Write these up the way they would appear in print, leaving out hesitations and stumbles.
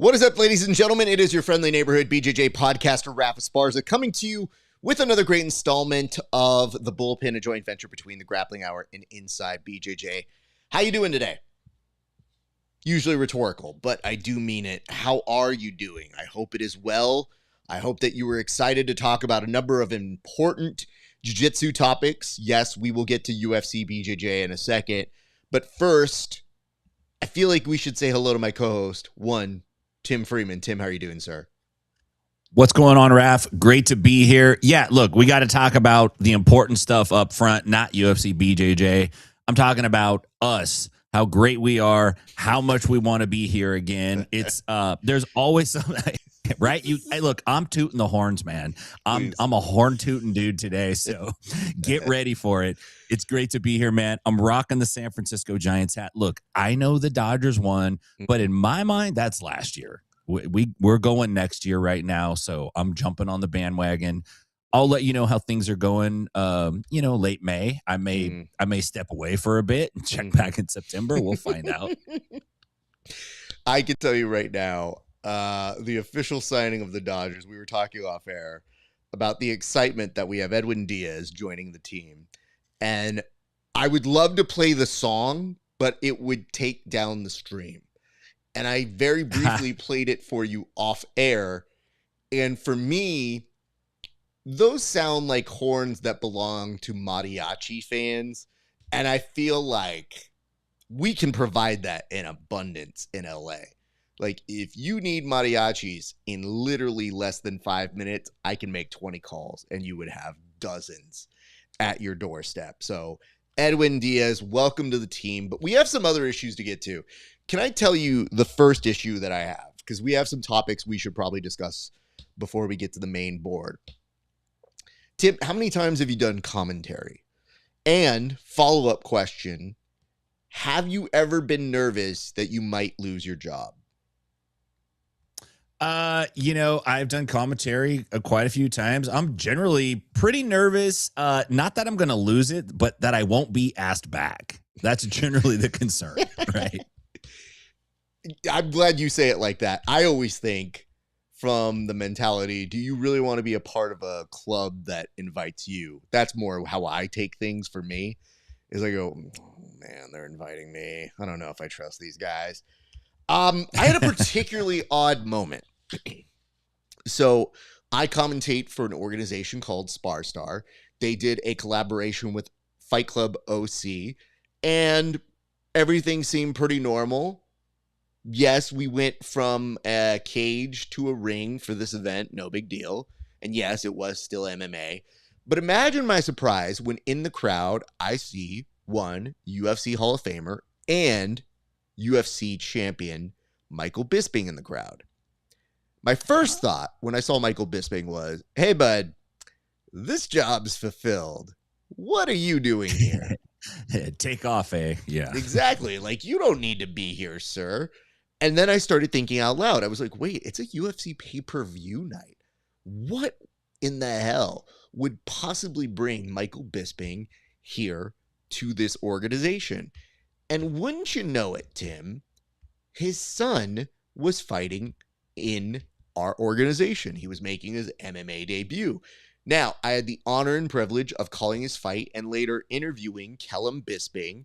What is up, ladies and gentlemen? It is your friendly neighborhood BJJ podcaster, RAF ESPARZA, coming to you with another great installment of the Bullpen, a joint venture between the Grappling Hour and Inside BJJ. How you doing today? Usually rhetorical, but I do mean it. How are you doing? I hope it is well. I hope that you were excited to talk about a number of important jiu-jitsu topics. Yes, we will get to UFC BJJ in a second, but first, I feel like we should say hello to my co-host, Tim Freeman. Tim, how are you doing, sir? What's going on, Raf? Great to be here. Yeah, look, we got to talk about the important stuff up front, not UFC BJJ. I'm talking about us, how great we are, how much we want to be here again. It's there's always something, right? Hey, look, I'm tooting the horns, man. I'm a horn tooting dude today, so get ready for it. It's great to be here, man. I'm rocking the San Francisco Giants hat. Look, I know the Dodgers won, but in my mind, that's last year. We're going next year right now, so I'm jumping on the bandwagon. I'll let you know how things are going. Late May. I may step away for a bit and check back in September. We'll find out. I can tell you right now, the official signing of the Dodgers. We were talking off air about the excitement that we have Edwin Diaz joining the team. And I would love to play the song, but it would take down the stream. And I very briefly played it for you off air. And for me, those sound like horns that belong to mariachi fans. And I feel like we can provide that in abundance in LA. Like, if you need mariachis in literally less than 5 minutes, I can make 20 calls and you would have dozens at your doorstep. So Edwin Diaz, welcome to the team. But we have some other issues to get to. Can I tell you the first issue that I have? Because we have some topics we should probably discuss before we get to the main board. Tim, how many times have you done commentary? And follow-up question, have you ever been nervous that you might lose your job? I've done commentary quite a few times. I'm generally pretty nervous. Not that I'm going to lose it, but that I won't be asked back. That's generally the concern, right? I'm glad you say it like that. I always think from the mentality, do you really want to be a part of a club that invites you? That's more how I take things for me. Is I go, oh, man, they're inviting me. I don't know if I trust these guys. I had a particularly odd moment. So I commentate for an organization called SPARSTAR. They did a collaboration with Fight Club OC, and everything seemed pretty normal. Yes, we went from a cage to a ring for this event. No big deal. And yes, it was still MMA. But imagine my surprise when in the crowd, I see one UFC Hall of Famer and UFC champion Michael Bisping in the crowd. My first thought when I saw Michael Bisping was, hey, bud, this job's fulfilled. What are you doing here? Take off, eh? Yeah. Exactly. Like, you don't need to be here, sir. And then I started thinking out loud. I was like, wait, it's a UFC pay-per-view night. What in the hell would possibly bring Michael Bisping here to this organization? And wouldn't you know it, Tim, his son was fighting in our organization. He was making his MMA debut. Now, I had the honor and privilege of calling his fight and later interviewing Callum Bisping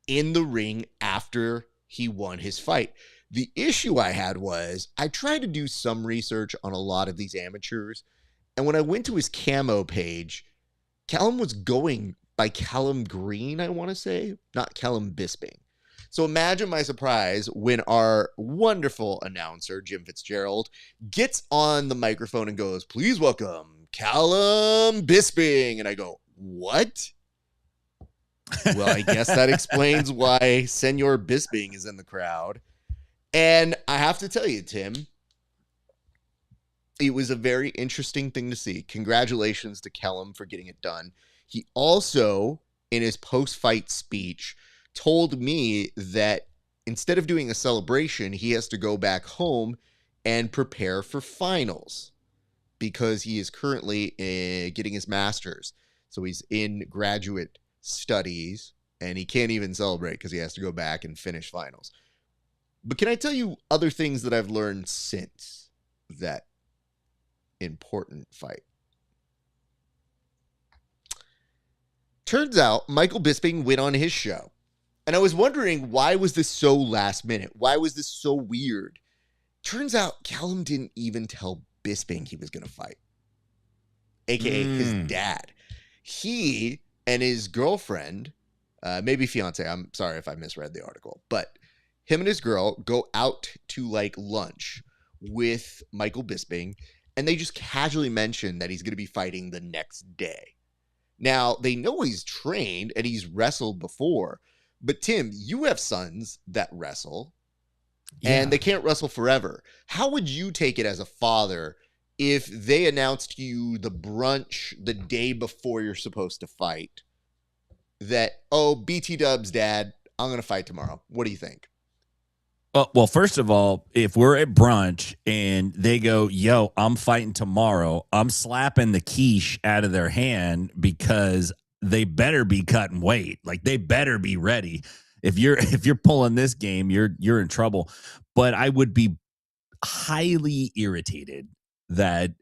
in the ring after he won his fight. The issue I had was I tried to do some research on a lot of these amateurs, and when I went to his camo page, Callum was going by Callum Green, I want to say, not Callum Bisping. So imagine my surprise when our wonderful announcer, Jim Fitzgerald, gets on the microphone and goes, please welcome Callum Bisping. And I go, what? Well, I guess that explains why Senor Bisping is in the crowd. And I have to tell you, Tim, it was a very interesting thing to see. Congratulations to Callum for getting it done. He also, in his post-fight speech, told me that instead of doing a celebration, he has to go back home and prepare for finals because he is currently getting his master's. So he's in graduate studies and he can't even celebrate because he has to go back and finish finals. But can I tell you other things that I've learned since that important fight? Turns out Michael Bisping went on his show. And I was wondering, why was this so last minute? Why was this so weird? Turns out Callum didn't even tell Bisping he was going to fight, aka his dad. He and his girlfriend, maybe fiance, I'm sorry if I misread the article, but him and his girl go out to like lunch with Michael Bisping, and they just casually mention that he's going to be fighting the next day. Now, they know he's trained and he's wrestled before, but Tim, you have sons that wrestle, and they can't wrestle forever. How would you take it as a father if they announced to you the brunch the day before you're supposed to fight that, oh, BT Dubs, Dad, I'm going to fight tomorrow? What do you think? Well, first of all, if we're at brunch and they go, yo, I'm fighting tomorrow, I'm slapping the quiche out of their hand because they better be cutting weight. Like, they better be ready. If you're pulling this game, you're in trouble. But I would be highly irritated that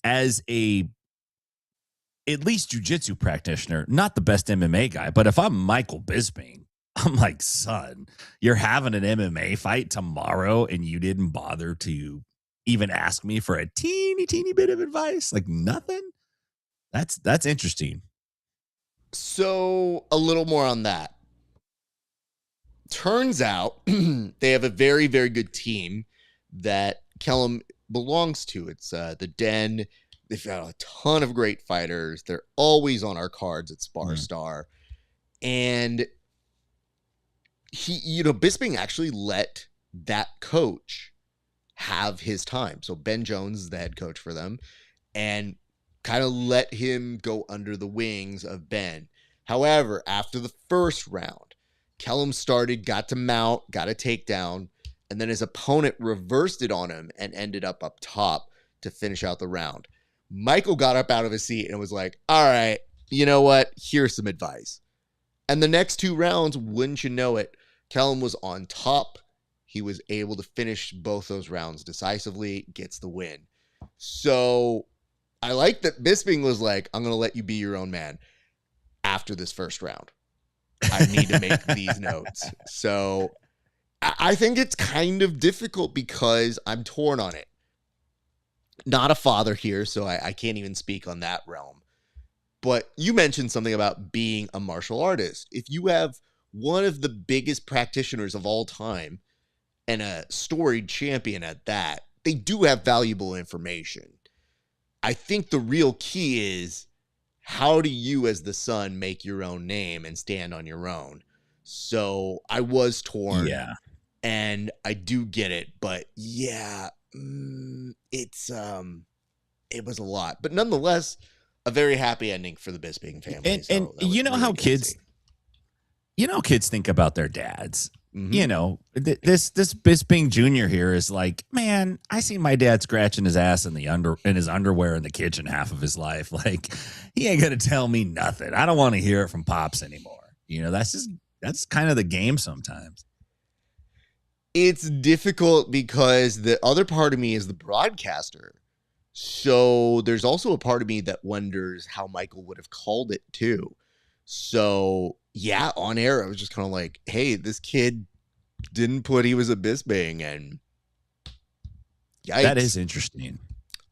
as at least jiu-jitsu practitioner, not the best MMA guy, but if I'm Michael Bisping, I'm like, son, you're having an MMA fight tomorrow and you didn't bother to even ask me for a teeny bit of advice? Like, nothing? That's interesting. So a little more on that. Turns out they have a very, very good team that Kellum belongs to. It's the Den. They've got a ton of great fighters. They're always on our cards at SparStar. And Bisping actually let that coach have his time. So Ben Jones is the head coach for them, and kind of let him go under the wings of Ben. However, after the first round, Kellum got to mount, got a takedown, and then his opponent reversed it on him and ended up top to finish out the round. Michael got up out of his seat and was like, all right, you know what? Here's some advice. And the next two rounds, wouldn't you know it, Kellum was on top. He was able to finish both those rounds decisively, gets the win. So I like that Bisping was like, I'm going to let you be your own man after this first round. I need to make these notes. So I think it's kind of difficult because I'm torn on it. Not a father here, so I can't even speak on that realm. But you mentioned something about being a martial artist. If you have one of the biggest practitioners of all time and a storied champion at that, they do have valuable information. I think the real key is, how do you as the son make your own name and stand on your own? So I was torn. Yeah. And I do get it, but yeah, it was a lot. But nonetheless, a very happy ending for the Bisping family. And you know how kids think about their dads. Mm-hmm. You know, this Bisping Jr. here is like, man, I seen my dad scratching his ass in his underwear in the kitchen half of his life. Like, he ain't gonna tell me nothing. I don't want to hear it from Pops anymore. You know, that's kind of the game sometimes. It's difficult because the other part of me is the broadcaster. So there's also a part of me that wonders how Michael would have called it too. So yeah, on air, I was just kind of like, hey, this kid didn't put he was a Bisping, and yikes. That is interesting.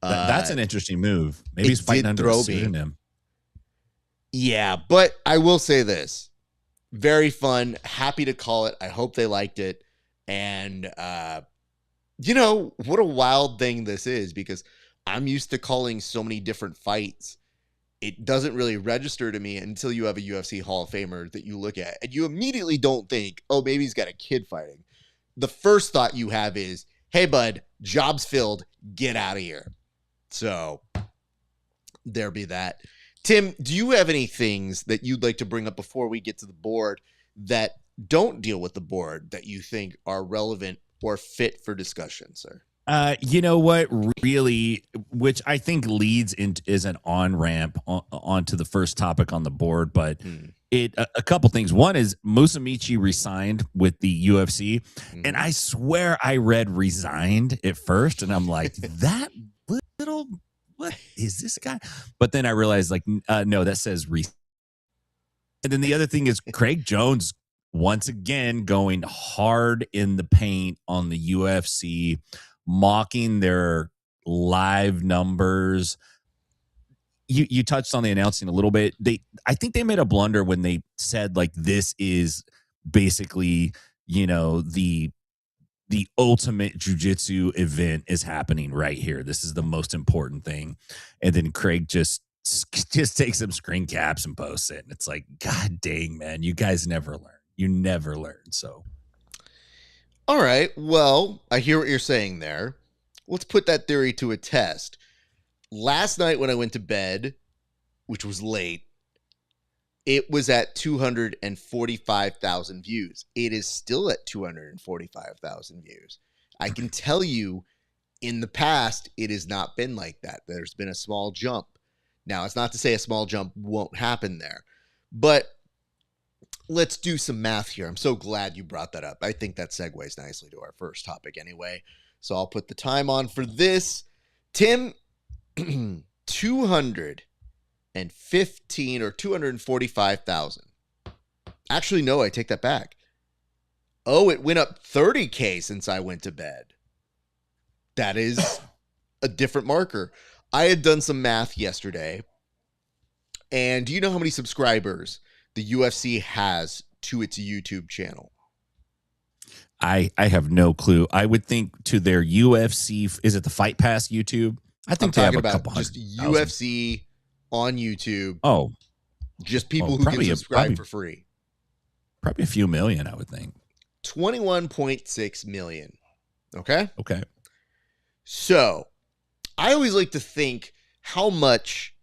That's an interesting move. Maybe he's fighting under a pseudonym. Yeah, but I will say this. Very fun. Happy to call it. I hope they liked it. And, what a wild thing this is, because I'm used to calling so many different fights. It doesn't really register to me until you have a UFC Hall of Famer that you look at, and you immediately don't think, oh, maybe he's got a kid fighting. The first thought you have is, hey, bud, job's filled. Get out of here. So there be that. Tim, do you have any things that you'd like to bring up before we get to the board that don't deal with the board that you think are relevant or fit for discussion, sir? You know what, really, which I think leads into is an on-ramp onto the first topic on the board, but A couple things. One is Musamichi resigned with the UFC, and Mhm. I swear I read resigned at first, and I'm like, that little, what is this guy? But then I realized, like, no, that says re. And then the other thing is Craig Jones once again going hard in the paint on the UFC, mocking their live numbers. You touched on the announcing a little bit. I think they made a blunder when they said, like, this is basically, the ultimate jujitsu event is happening right here. This is the most important thing. And then Craig just takes some screen caps and posts it. And it's like, God dang, man, you guys never learn. You never learn. So All right. Well, I hear what you're saying there. Let's put that theory to a test. Last night when I went to bed, which was late, it was at 245,000 views. It is still at 245,000 views. I can tell you in the past, it has not been like that. There's been a small jump. Now, it's not to say a small jump won't happen there, but let's do some math here. I'm so glad you brought that up. I think that segues nicely to our first topic anyway. So I'll put the time on for this. Tim, 215 or 245,000. Actually, no, I take that back. Oh, it went up 30K since I went to bed. That is a different marker. I had done some math yesterday. And do you know how many subscribers the UFC has to its YouTube channel? I have no clue. I would think to their UFC, is it the Fight Pass YouTube? I think they have a couple hundred. Just UFC on YouTube. Oh, just people who can subscribe for free. Probably a few million, I would think. 21.6 million. Okay? Okay. So, I always like to think, how much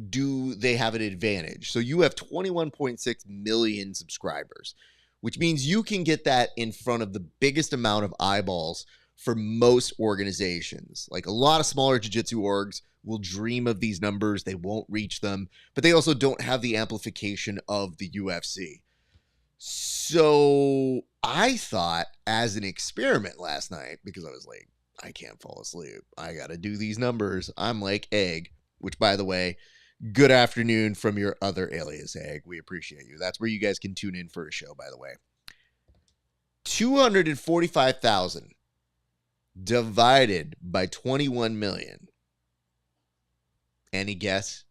do they have an advantage? So you have 21.6 million subscribers, which means you can get that in front of the biggest amount of eyeballs for most organizations. Like a lot of smaller jiu-jitsu orgs will dream of these numbers. They won't reach them, but they also don't have the amplification of the UFC. So I thought, as an experiment last night, because I was like, I can't fall asleep, I got to do these numbers. I'm like Egg, which, by the way, good afternoon from your other alias, Egg. We appreciate you. That's where you guys can tune in for a show, by the way. 245,000 divided by 21 million. Any guess?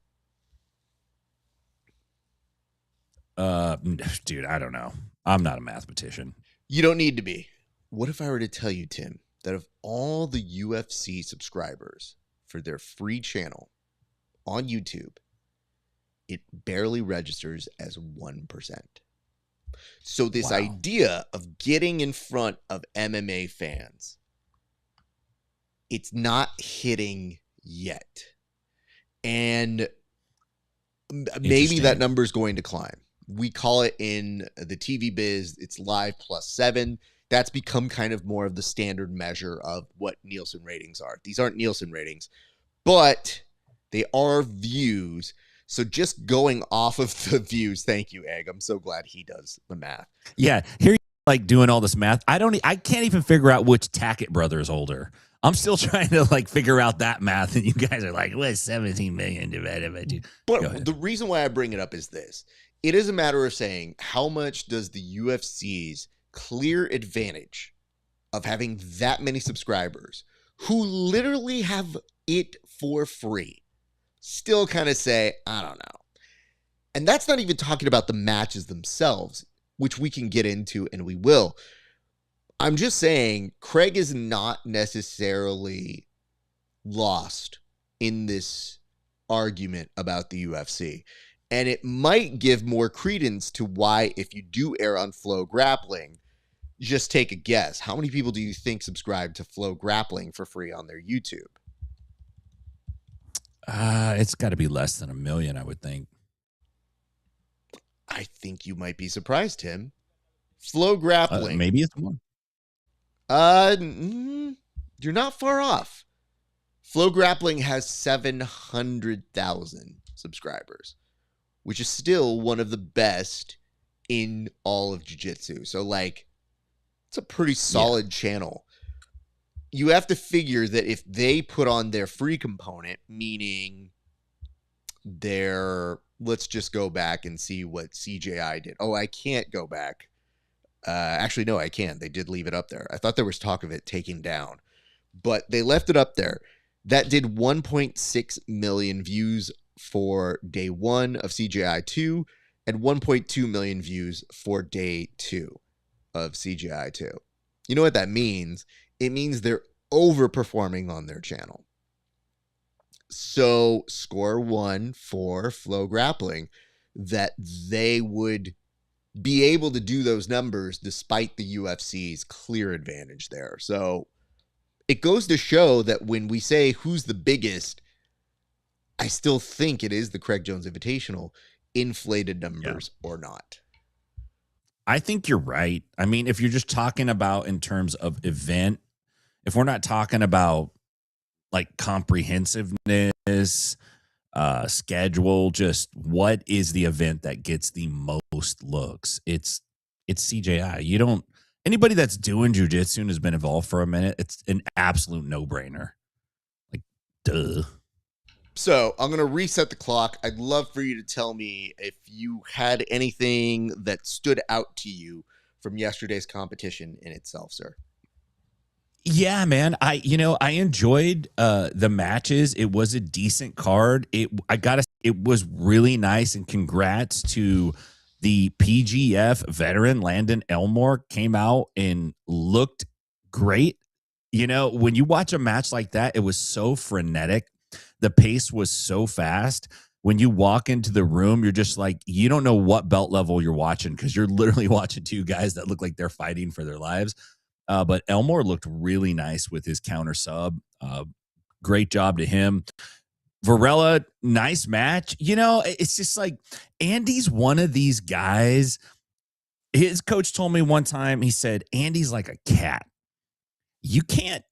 Dude, I don't know. I'm not a mathematician. You don't need to be. What if I were to tell you, Tim, that of all the UFC subscribers for their free channel on YouTube, it barely registers as 1%. So this idea of getting in front of MMA fans, it's not hitting yet. And maybe that number is going to climb. We call it in the TV biz, it's live +7. That's become kind of more of the standard measure of what Nielsen ratings are. These aren't Nielsen ratings, but they are views. So just going off of the views, thank you, Egg. I'm so glad he does the math. Yeah, here you're like doing all this math. I can't even figure out which Tackett brother is older. I'm still trying to like figure out that math, and you guys are like, "What's 17 million divided by 2?" But the reason why I bring it up is this: it is a matter of saying, how much does the UFC's clear advantage of having that many subscribers who literally have it for free still kind of say, I don't know. And that's not even talking about the matches themselves, which we can get into, and we will. I'm just saying Craig is not necessarily lost in this argument about the UFC. And it might give more credence to why, if you do air on Flow Grappling, just take a guess. How many people do you think subscribe to Flow Grappling for free on their YouTube? It's got to be less than 1 million, I would think. I think you might be surprised, Tim. Flow Grappling. Maybe it's more. You're not far off. Flow Grappling has 700,000 subscribers, which is still one of the best in all of jiu-jitsu. So like, it's a pretty solid channel. You have to figure that if they put on their free component, meaning their, let's just go back and see what CJI did. Oh, I can't go back. Actually, no, I can. They did leave it up there. I thought there was talk of it taking down, but they left it up there. That did 1.6 million views for day 1 of CJI 2 and 1.2 million views for day 2 of CJI 2. You know what that means? It means they're overperforming on their channel. So score 1 for Flow Grappling, that they would be able to do those numbers despite the UFC's clear advantage there. So it goes to show that when we say who's the biggest, I still think it is the Craig Jones Invitational, inflated numbers or not. I think you're right. I mean, if you're just talking about in terms of event, if we're not talking about like comprehensiveness, schedule, just what is the event that gets the most looks? It's CJI. You don't, anybody that's doing jujitsu and has been involved for a minute, it's an absolute no-brainer. Like, duh. So I'm going to reset the clock. I'd love for you to tell me if you had anything that stood out to you from yesterday's competition in itself, sir. Yeah, man. I enjoyed the matches. It was a decent card. It was really nice, and congrats to the PGF veteran Landon Elmore. Came out and looked great. You know, when you watch a match like that, it was so frenetic. The pace was so fast. When you walk into the room, you're just like, you don't know what belt level you're watching, because you're literally watching two guys that look like they're fighting for their lives. But Elmore looked really nice with his counter sub. Great job to him. Varela, nice match. You know, it's just like Andy's one of these guys. His coach told me one time, he said, Andy's like a cat. You can't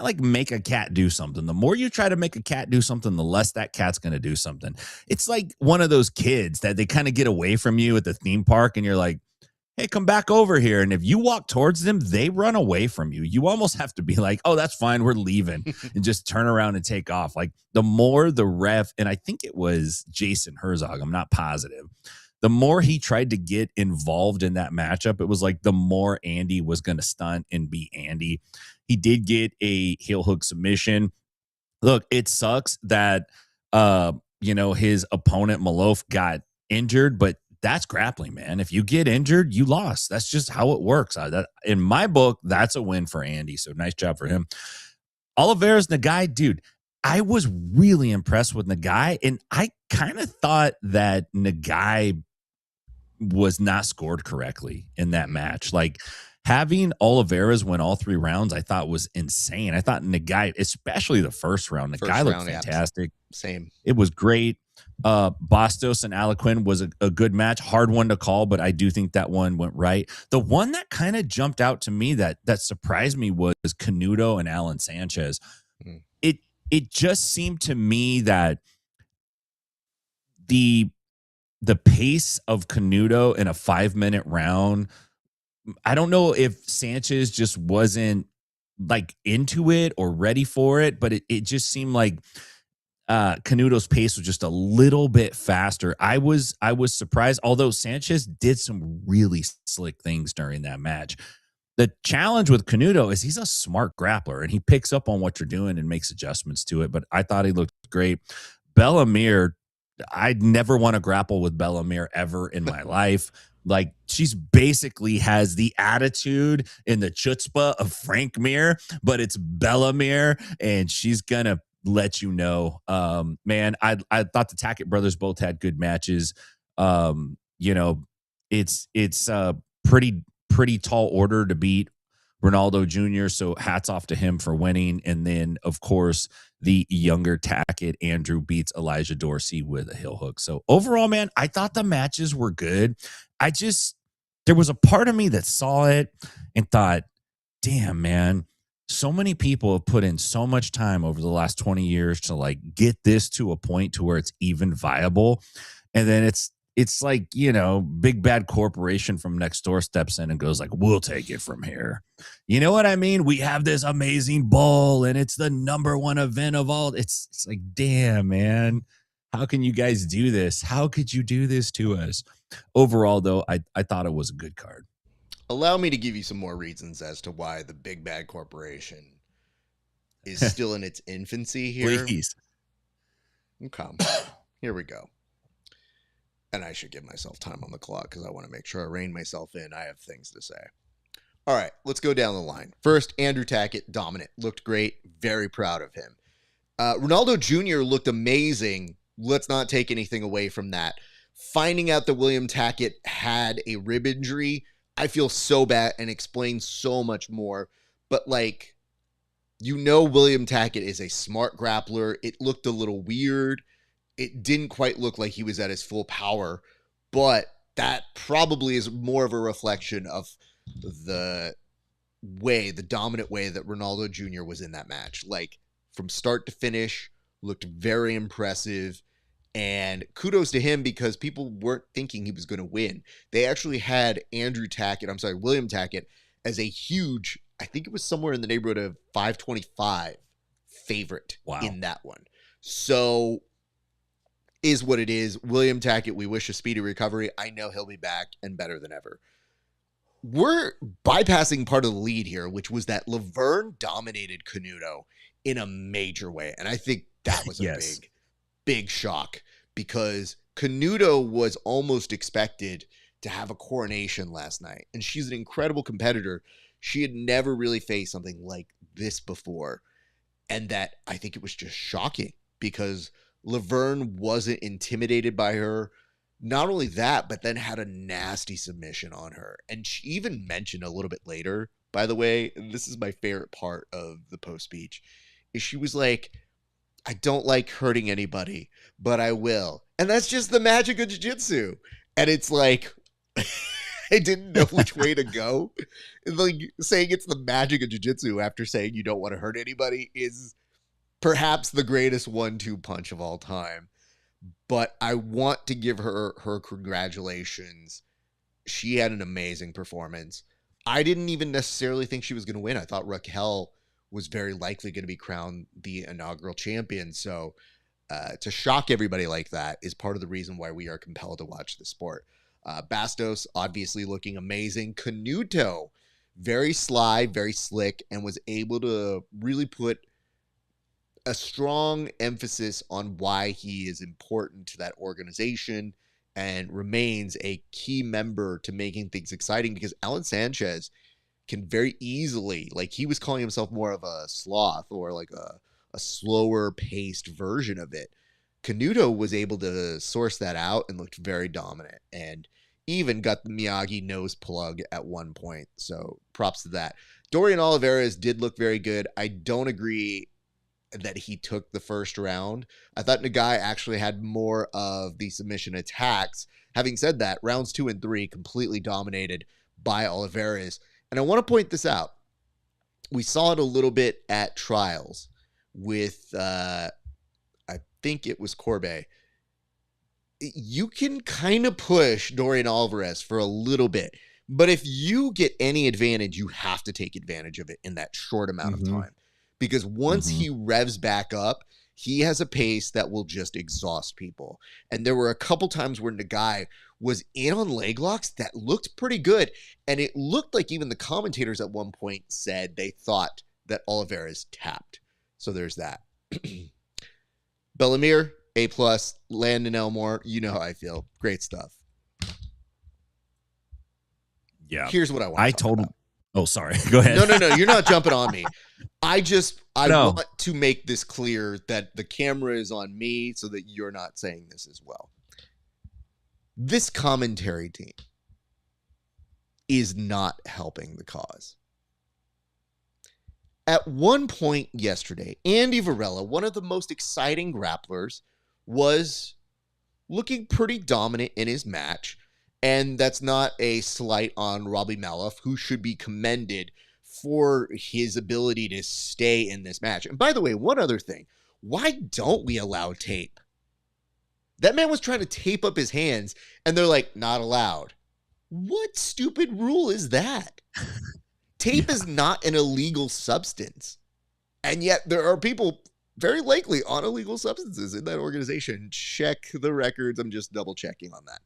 like make a cat do something. The more you try to make a cat do something, the less that cat's going to do something. It's like one of those kids that they kind of get away from you at the theme park, and you're like, hey, come back over here. And if you walk towards them, they run away from you. You almost have to be like, oh, that's fine, we're leaving, and just turn around and take off. Like, the more the ref, and I think it was Jason Herzog, I'm not positive, the more he tried to get involved in that matchup, it was like the more Andy was going to stunt and be Andy. He did get a heel hook submission. Look, it sucks that, his opponent Malof got injured, but that's grappling, man. If you get injured, you lost. That's just how it works. In my book, that's a win for Andy. So nice job for him. Oliveira's Nagai, dude. I was really impressed with Nagai, and I kind of thought that Nagai was not scored correctly in that match. Like, having Oliveira's win all 3 rounds, I thought was insane. I thought Nagai, especially the first round, Nagai looked fantastic. Same. It was great. Bastos and Aliquin was a good match. Hard one to call, but I do think that one went right. The one that kind of jumped out to me that surprised me was Canuto and Alan Sanchez. It just seemed to me that the pace of Canuto in a 5-minute round, I don't know if Sanchez just wasn't like into it or ready for it, but it just seemed like Canuto's pace was just a little bit faster. I was surprised, although Sanchez did some really slick things during that match. The challenge with Canuto is he's a smart grappler, and he picks up on what you're doing and makes adjustments to it, but I thought he looked great. Bellamere, I'd never want to grapple with Bellamere ever in my life. Like, she's basically has the attitude and the chutzpah of Frank Mir, but it's Bellamere, and she's gonna let you know. Man, I thought the Tackett brothers both had good matches. It's pretty tall order to beat Ronaldo Jr., so hats off to him for winning. And then, of course, the younger Tackett, Andrew, beats Elijah Dorsey with a heel hook. So overall, man, I thought the matches were good. There was a part of me that saw it and thought, damn, man, so many people have put in so much time over the last 20 years to like get this to a point to where it's even viable. And then it's it's like, you know, big bad corporation from next door steps in and goes like, we'll take it from here. You know what I mean? We have this amazing bowl and it's the #1 event of all. It's like, damn, man. How can you guys do this? How could you do this to us? Overall, though, I thought it was a good card. Allow me to give you some more reasons as to why the big bad corporation is still in its infancy here. Please. Okay. Here we go. And I should give myself time on the clock because I want to make sure I rein myself in. I have things to say. All right, let's go down the line. First, Andrew Tackett, dominant. Looked great. Very proud of him. Ronaldo Jr. looked amazing. Let's not take anything away from that. Finding out that William Tackett had a rib injury, I feel so bad and explains so much more. But, like, you know William Tackett is a smart grappler. It looked a little weird. It didn't quite look like he was at his full power, but that probably is more of a reflection of the dominant way that Ronaldo Jr. was in that match. Like, from start to finish, looked very impressive. And kudos to him because people weren't thinking he was going to win. They actually had William Tackett as a huge, I think it was somewhere in the neighborhood of 525 favorite in that one. So is what it is. William Tackett, we wish a speedy recovery. I know he'll be back and better than ever. We're bypassing part of the lead here, which was that Laverne dominated Canuto in a major way. And I think that was a big shock because Canuto was almost expected to have a coronation last night. And she's an incredible competitor. She had never really faced something like this before. And that I think it was just shocking because Laverne wasn't intimidated by her. Not only that, but then had a nasty submission on her. And she even mentioned a little bit later, by the way, and this is my favorite part of the post speech, is she was like, I don't like hurting anybody, but I will. And that's just the magic of jiu-jitsu. And it's like, I didn't know which way to go. Like saying it's the magic of jiu-jitsu after saying you don't want to hurt anybody is perhaps the greatest 1-2 punch of all time. But I want to give her congratulations. She had an amazing performance. I didn't even necessarily think she was going to win. I thought Raquel was very likely going to be crowned the inaugural champion. So to shock everybody like that is part of the reason why we are compelled to watch the sport. Bastos obviously looking amazing. Canuto, very sly, very slick, and was able to really put a strong emphasis on why he is important to that organization and remains a key member to making things exciting because Alan Sanchez can very easily, like he was calling himself more of a sloth or like a slower paced version of it. Canuto was able to source that out and looked very dominant and even got the Miyagi nose plug at one point. So props to that. Dorian Olivares did look very good. I don't agree that he took the first round. I thought Nagai actually had more of the submission attacks. Having said that, rounds 2 and 3 completely dominated by Olivares. And I want to point this out. We saw it a little bit at trials with, I think it was Corbe. You can kind of push Dorian Alvarez for a little bit. But if you get any advantage, you have to take advantage of it in that short amount of time. Because once he revs back up, he has a pace that will just exhaust people. And there were a couple times where Nagai was in on leg locks that looked pretty good. And it looked like even the commentators at one point said they thought that Olivares tapped. So there's that. Bellamir, A+. Landon Elmore, you know how I feel. Great stuff. Yeah. Here's what I want to talk about. Oh, sorry. Go ahead. No. You're not jumping on me. I want to make this clear that the camera is on me so that you're not saying this as well. This commentary team is not helping the cause. At one point yesterday, Andy Varela, one of the most exciting grapplers, was looking pretty dominant in his match. And that's not a slight on Robbie Malloff, who should be commended for his ability to stay in this match. And by the way, one other thing. Why don't we allow tape? That man was trying to tape up his hands, and they're like, not allowed. What stupid rule is that? Tape is not an illegal substance. And yet there are people very likely on illegal substances in that organization. Check the records. I'm just double checking on that.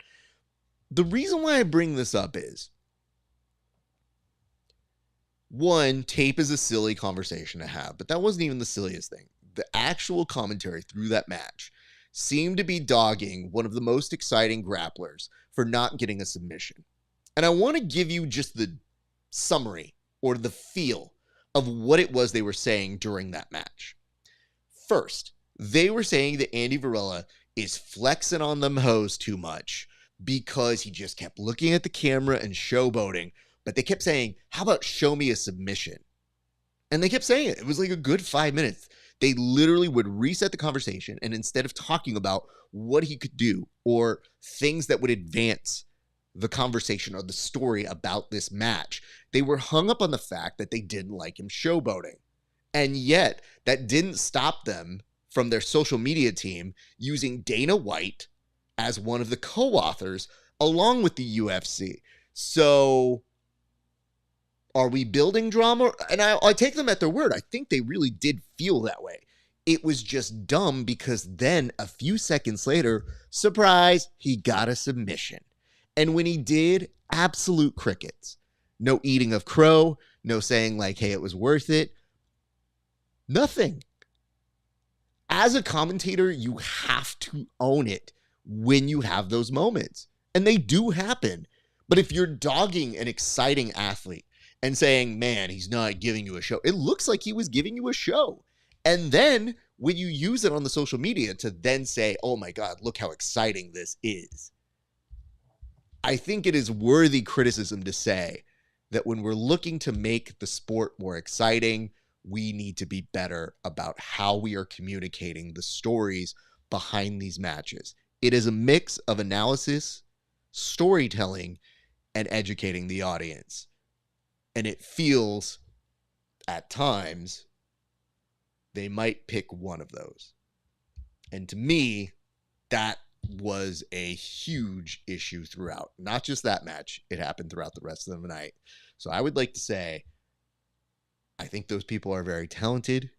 The reason why I bring this up is, one, tape is a silly conversation to have, but that wasn't even the silliest thing. The actual commentary through that match seemed to be dogging one of the most exciting grapplers for not getting a submission. And I want to give you just the summary or the feel of what it was they were saying during that match. First, they were saying that Andy Varela is flexing on them hoes too much because he just kept looking at the camera and showboating. But they kept saying, how about show me a submission? And they kept saying it. It was like a good 5 minutes. They literally would reset the conversation, and instead of talking about what he could do or things that would advance the conversation or the story about this match, they were hung up on the fact that they didn't like him showboating. And yet, that didn't stop them from their social media team using Dana White as one of the co-authors along with the UFC. So are we building drama? And I take them at their word. I think they really did feel that way. It was just dumb because then a few seconds later, surprise, he got a submission. And when he did, absolute crickets. No eating of crow, no saying like, hey, it was worth it. Nothing. As a commentator, you have to own it when you have those moments. And they do happen. But if you're dogging an exciting athlete and saying, man, he's not giving you a show, it looks like he was giving you a show. And then when you use it on the social media to then say, oh my God, look how exciting this is. I think it is worthy criticism to say that when we're looking to make the sport more exciting, we need to be better about how we are communicating the stories behind these matches. It is a mix of analysis, storytelling, and educating the audience. And it feels, at times, they might pick one of those. And to me, that was a huge issue throughout. Not just that match. It happened throughout the rest of the night. So I would like to say, I think those people are very talented,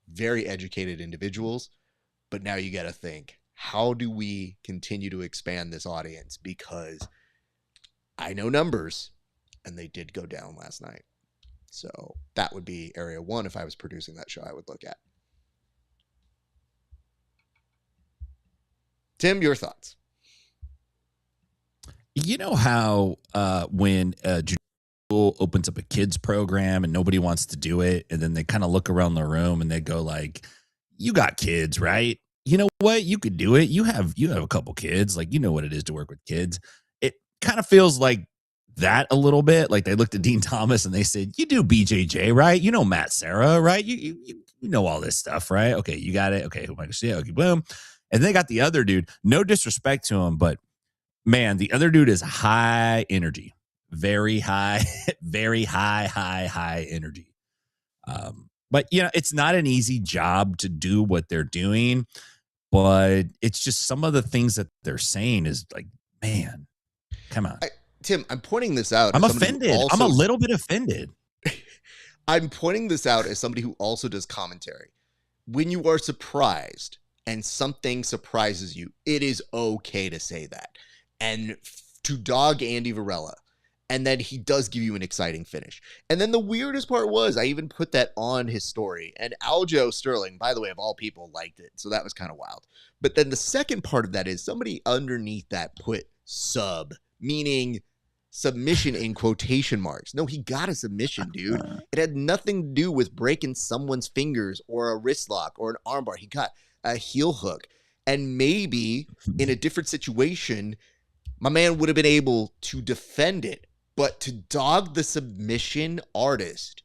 very educated individuals. But now you got to think, how do we continue to expand this audience? Because I know numbers, and they did go down last night. So that would be area one if I was producing that show I would look at. Tim, your thoughts? You know how when a school opens up a kids program and nobody wants to do it, and then they kind of look around the room and they go like, you got kids, right? You know what? You could do it. You have a couple kids. Like, you know what it is to work with kids. It kind of feels like that a little bit. Like they looked at Dean Thomas and they said, you do BJJ, right? You know Matt Serra, right? You know all this stuff, right? Okay, you got it. Okay, who am I going to say? Okay, boom. And they got the other dude. No disrespect to him, but man, the other dude is high energy. Very high, very high energy. But, you know, it's not an easy job to do what they're doing, but it's just some of the things that they're saying is like, man, come on. Tim, I'm pointing this out. I'm offended. I'm a little bit offended. I'm pointing this out as somebody who also does commentary. When you are surprised and something surprises you, it is okay to say that. And to dog Andy Varela, and then he does give you an exciting finish. And then the weirdest part was, I even put that on his story, and Aljo Sterling, by the way, of all people, liked it. So that was kind of wild. But then the second part of that is somebody underneath that put sub, meaning submission in quotation marks. No, he got a submission, dude. It had nothing to do with breaking someone's fingers or a wrist lock or an armbar. He got a heel hook. And maybe in a different situation, my man would have been able to defend it. But to dog the submission artist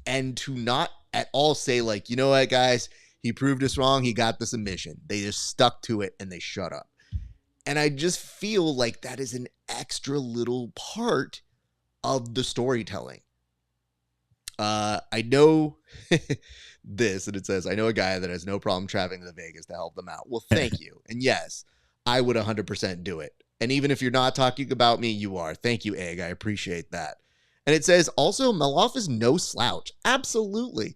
and to not at all say like, you know what, guys, he proved us wrong. He got the submission. They just stuck to it and they shut up. And I just feel like that is an extra little part of the storytelling. I know this, and it says, I know a guy that has no problem traveling to Vegas to help them out. Well, thank you. And yes, I would 100% do it. And even if you're not talking about me, you are. Thank you, Egg. I appreciate that. And it says, also, Meloff is no slouch. Absolutely.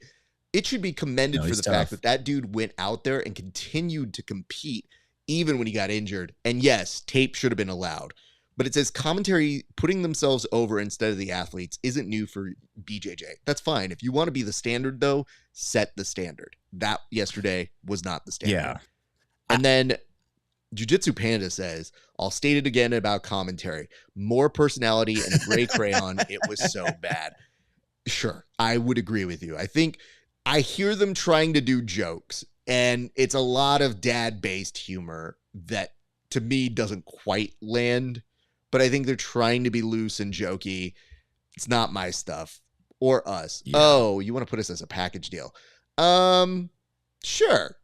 It should be commended for the fact that that dude went out there and continued to compete even when he got injured. And yes, tape should have been allowed. But it says commentary putting themselves over instead of the athletes isn't new for BJJ. That's fine. If you want to be the standard, though, set the standard. That yesterday was not the standard. Yeah. And then Jiu-Jitsu Panda says, I'll state it again about commentary. More personality and a gray crayon. It was so bad. Sure, I would agree with you. I think I hear them trying to do jokes, and it's a lot of dad-based humor that, to me, doesn't quite land. But I think they're trying to be loose and jokey. It's not my stuff or us. Yeah. Oh, you want to put us as a package deal? Sure.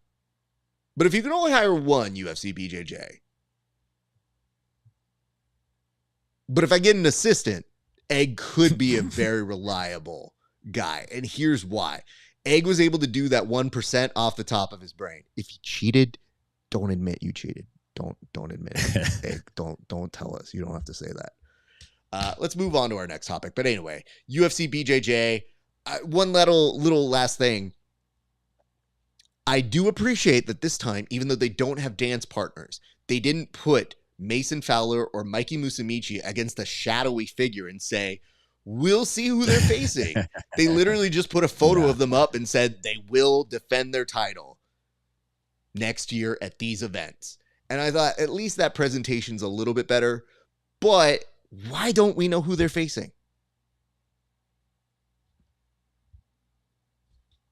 But if you can only hire one UFC BJJ, but if I get an assistant, Egg could be a very reliable guy. And here's why. Egg was able to do that 1% off the top of his brain. If you cheated, don't admit you cheated. Don't admit it. Egg, don't tell us. You don't have to say that. Let's move on to our next topic. But anyway, UFC BJJ. One little last thing. I do appreciate that this time, even though they don't have dance partners, they didn't put Mason Fowler or Mikey Musumeci against a shadowy figure and say, we'll see who they're facing. They literally just put a photo of them up and said they will defend their title next year at these events. And I thought at least that presentation's a little bit better. But why don't we know who they're facing?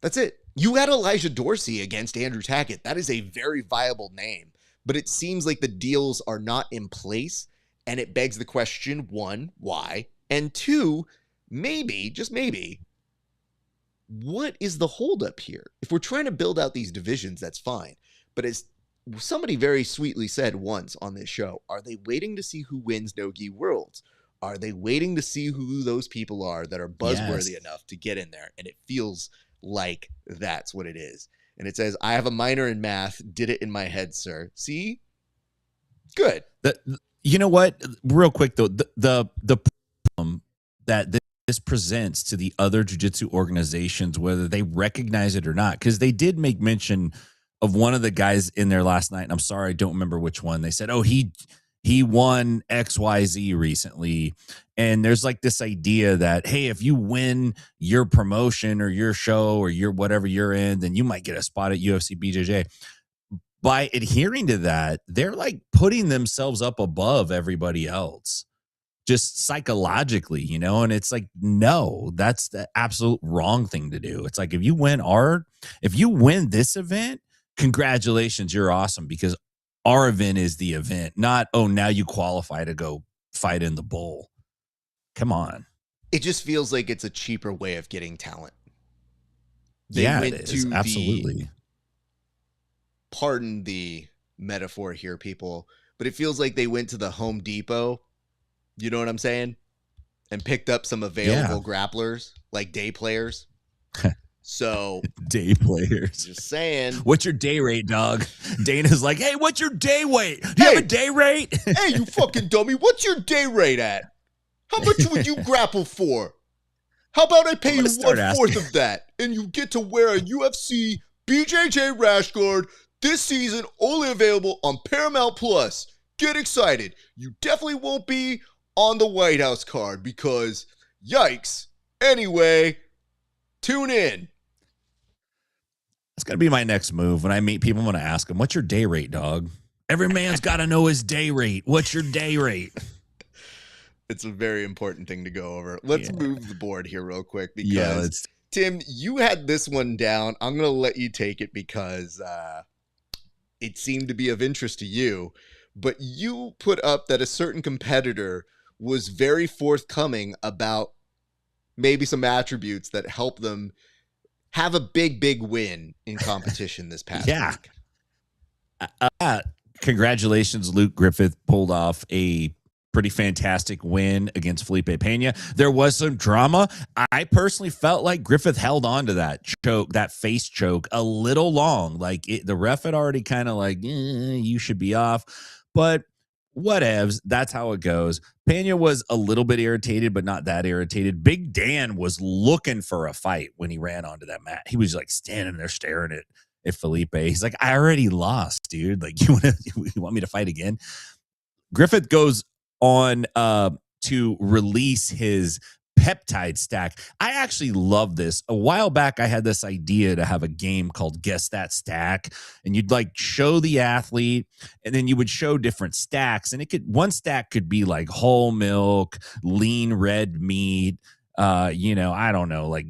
That's it. You had Elijah Dorsey against Andrew Tackett. That is a very viable name. But it seems like the deals are not in place. And it begs the question, one, why? And two, maybe, just maybe, what is the holdup here? If we're trying to build out these divisions, that's fine. But as somebody very sweetly said once on this show, are they waiting to see who wins No-Gi Worlds? Are they waiting to see who those people are that are buzzworthy enough to get in there? And it feels like that's what it is. And it says, I have a minor in math, did it in my head, sir. See? Good. You know what? Real quick, though, the problem that this presents to the other jiu-jitsu organizations, whether they recognize it or not, because they did make mention of one of the guys in there last night, and I'm sorry, I don't remember which one. They said, oh, he won XYZ recently. And there's like this idea that, hey, if you win your promotion or your show or your whatever you're in, then you might get a spot at UFC BJJ. By adhering to that, they're like putting themselves up above everybody else, just psychologically, you know? And it's like, no, that's the absolute wrong thing to do. It's like, if you win this event, congratulations, you're awesome, because our event is the event, not, oh, now you qualify to go fight in the bowl. Come on. It just feels like it's a cheaper way of getting talent. It is. Absolutely. Pardon the metaphor here, people, but it feels like they went to the Home Depot, you know what I'm saying, and picked up some available grapplers, like day players. So day players, just saying. What's your day rate, dog? Dana's like, hey, what's your day rate? Do you have a day rate? Hey, you fucking dummy. What's your day rate at? How much would you grapple for? How about I pay you 1/4 of that and you get to wear a UFC BJJ rash guard this season, only available on Paramount Plus. Get excited. You definitely won't be on the White House card because yikes. Anyway, tune in. That's going to be my next move. When I meet people, I'm going to ask them, what's your day rate, dog? Every man's got to know his day rate. What's your day rate? It's a very important thing to go over. Let's move the board here real quick because, Tim, you had this one down. I'm going to let you take it because it seemed to be of interest to you. But you put up that a certain competitor was very forthcoming about maybe some attributes that help them have a big win in competition this past week. Congratulations, Luke Griffith pulled off a pretty fantastic win against Felipe Pena. There was some drama. I personally felt like Griffith held on to that choke, that face choke, a little long. Like the ref had already kind of like, you should be off. But whatevs. That's how it goes. Pena was a little bit irritated, but not that irritated. Big Dan was looking for a fight when he ran onto that mat. He was like standing there staring at Felipe. He's like, I already lost, dude. Like, you want me to fight again? Griffith goes on to release his peptide stack. I actually love this. A while back, I had this idea to have a game called Guess That Stack, and you'd like show the athlete, and then you would show different stacks, and one stack could be like whole milk, lean red meat, I don't know, like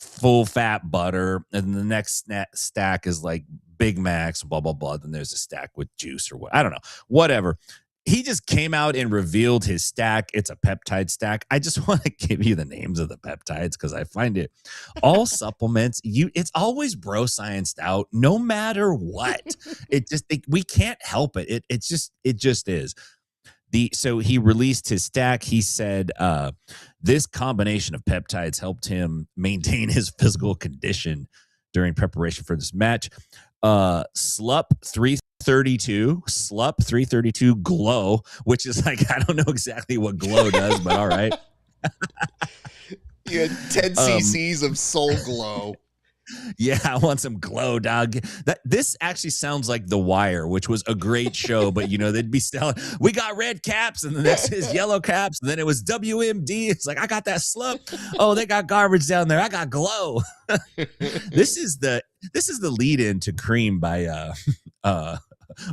full fat butter, and the next stack is like Big Macs, blah blah blah. Then there's a stack with juice or what, I don't know, whatever. He just came out and revealed his stack. It's a peptide stack. I just want to give you the names of the peptides because I find it all supplements. It's always bro scienced out, no matter what. We can't help it. It just is. So he released his stack. He said this combination of peptides helped him maintain his physical condition during preparation for this match. SLUP 332 glow, which is like, I don't know exactly what glow does, but all right. You had 10 cc's of soul glow. Yeah, I want some glow, dog. This actually sounds like The Wire, which was a great show, but they'd be selling, we got red caps, and the next is yellow caps, and then it was WMD. It's like, I got that slup. Oh, they got garbage down there. I got glow. This is the lead in to Cream by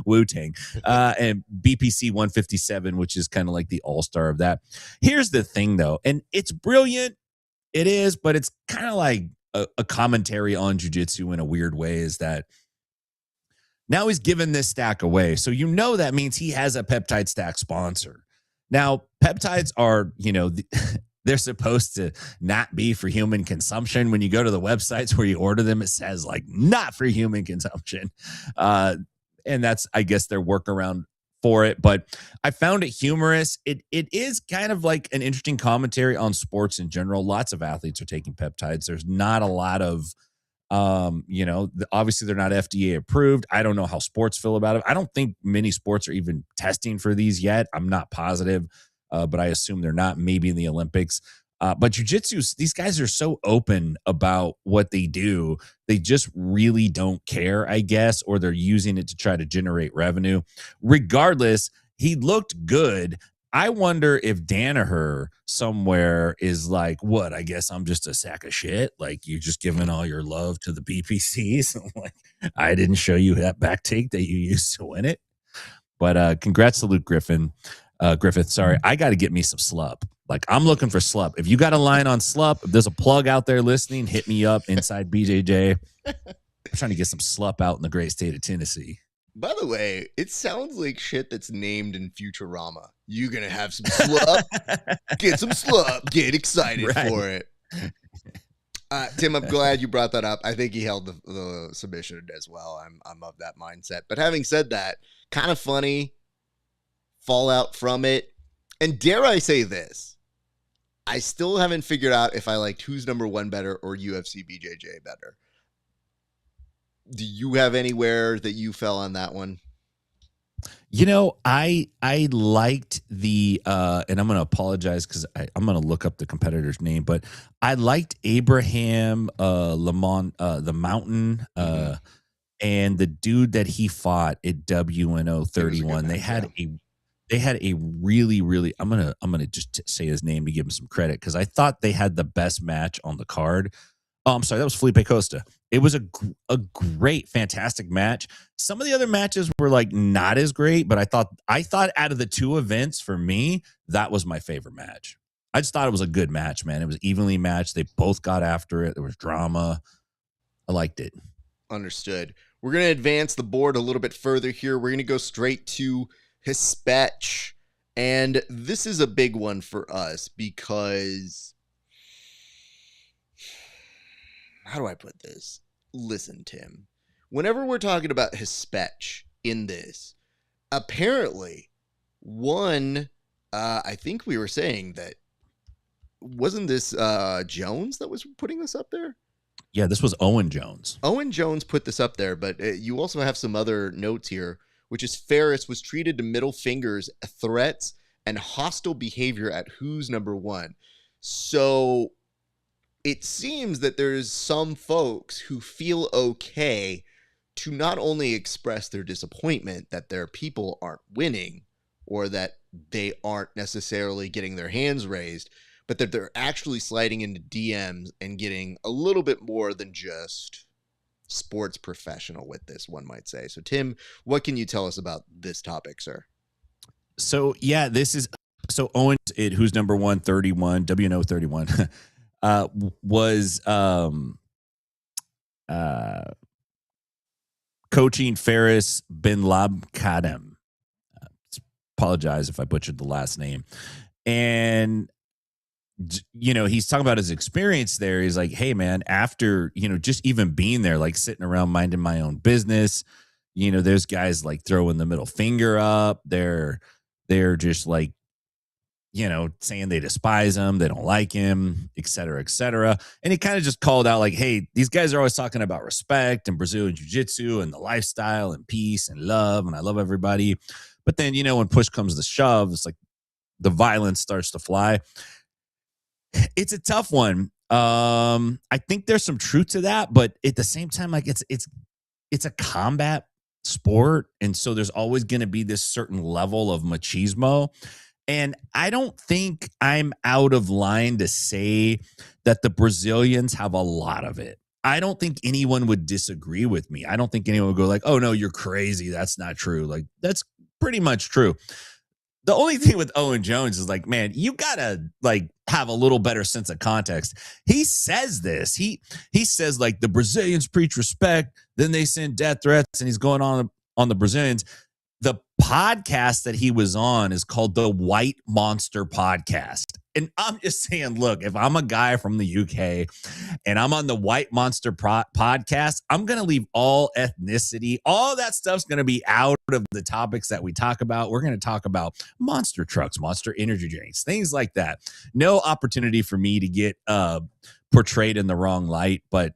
Wu-Tang and BPC 157, which is kind of like the all-star of that. Here's the thing though, and it's brilliant. It is, but it's kind of like a commentary on jiu-jitsu in a weird way, is that now he's given this stack away. So that means he has a peptide stack sponsor. Now, peptides are, they're supposed to not be for human consumption. When you go to the websites where you order them, it says like not for human consumption. And that's, I guess, their workaround for it. But I found it humorous. It is kind of like an interesting commentary on sports in general. Lots of athletes are taking peptides. There's not a lot of, obviously they're not FDA approved. I don't know how sports feel about it. I don't think many sports are even testing for these yet. I'm not positive, but I assume they're not, maybe in the Olympics. But jiu-jitsu, these guys are so open about what they do. They just really don't care, I guess, or they're using it to try to generate revenue. Regardless, he looked good. I wonder if Danaher somewhere is like, what? I guess I'm just a sack of shit. Like, you're just giving all your love to the BPCs. Like, I didn't show you that back take that you used to win it. But congrats to Luke Griffith. Sorry, I got to get me some slup. Like, I'm looking for slup. If you got a line on slup, if there's a plug out there listening, hit me up inside BJJ. I'm trying to get some slup out in the great state of Tennessee. By the way, it sounds like shit that's named in Futurama. You gonna have some slup? Get some slup. Get excited for it. Tim, I'm glad you brought that up. I think he held the submission as well. I'm of that mindset. But having said that, kind of funny fallout from it. And dare I say this, I still haven't figured out if I liked Who's Number One better or UFC BJJ better. Do you have anywhere that you fell on that one? I liked the and I'm going to apologize because I'm going to look up the competitor's name, but I liked Abraham Lamont, the Mountain, and the dude that he fought at WNO 31. They had a really, really, I'm gonna just say his name to give him some credit, because I thought they had the best match on the card. Oh, I'm sorry, that was Felipe Costa. It was a great, fantastic match. Some of the other matches were like not as great, but I thought out of the two events, for me, that was my favorite match. I just thought it was a good match, man. It was evenly matched. They both got after it. There was drama. I liked it. Understood. We're going to advance the board a little bit further here. We're going to go straight to HESPECT. And this is a big one for us because, how do I put this? Listen, Tim, whenever we're talking about HESPECT in this, apparently one I think we were saying that wasn't this Jones that was putting this up there? Yeah, this was Owen Jones. Owen Jones put this up there, but you also have some other notes here, which is Ferris was treated to middle fingers, threats, and hostile behavior at Who's Number One. So it seems that there's some folks who feel okay to not only express their disappointment that their people aren't winning or that they aren't necessarily getting their hands raised, but that they're actually sliding into DMs and getting a little bit more than just sports professional with this, one might say. So, Tim, what can you tell us about this topic, sir? So, yeah, so Owen, Who's Number 131, WNO 31, was coaching Faris bin Labkadem. Apologize if I butchered the last name. And he's talking about his experience there. He's like, hey, man, after, just even being there, like sitting around minding my own business, there's guys like throwing the middle finger up. They're just like, saying they despise him. They don't like him, et cetera, et cetera. And he kind of just called out like, hey, these guys are always talking about respect and Brazilian jiu-jitsu and the lifestyle and peace and love. And I love everybody. But then, when push comes to shove, it's like the violence starts to fly. It's a tough one. I think there's some truth to that, but at the same time, like it's a combat sport, and so there's always going to be this certain level of machismo. And I don't think I'm out of line to say that the Brazilians have a lot of it. I don't think anyone would disagree with me. I don't think anyone would go like, "Oh no, you're crazy. That's not true." Like that's pretty much true. The only thing with Owen Jones is like, man, you gotta like have a little better sense of context. He says this. He says like the Brazilians preach respect, then they send death threats, and he's going on the Brazilians. The podcast that he was on is called the White Monster Podcast. And I'm just saying, look, if I'm a guy from the UK and I'm on the White Monster podcast, I'm going to leave all ethnicity. All that stuff's going to be out of the topics that we talk about. We're going to talk about monster trucks, monster energy drinks, things like that. No opportunity for me to get portrayed in the wrong light, but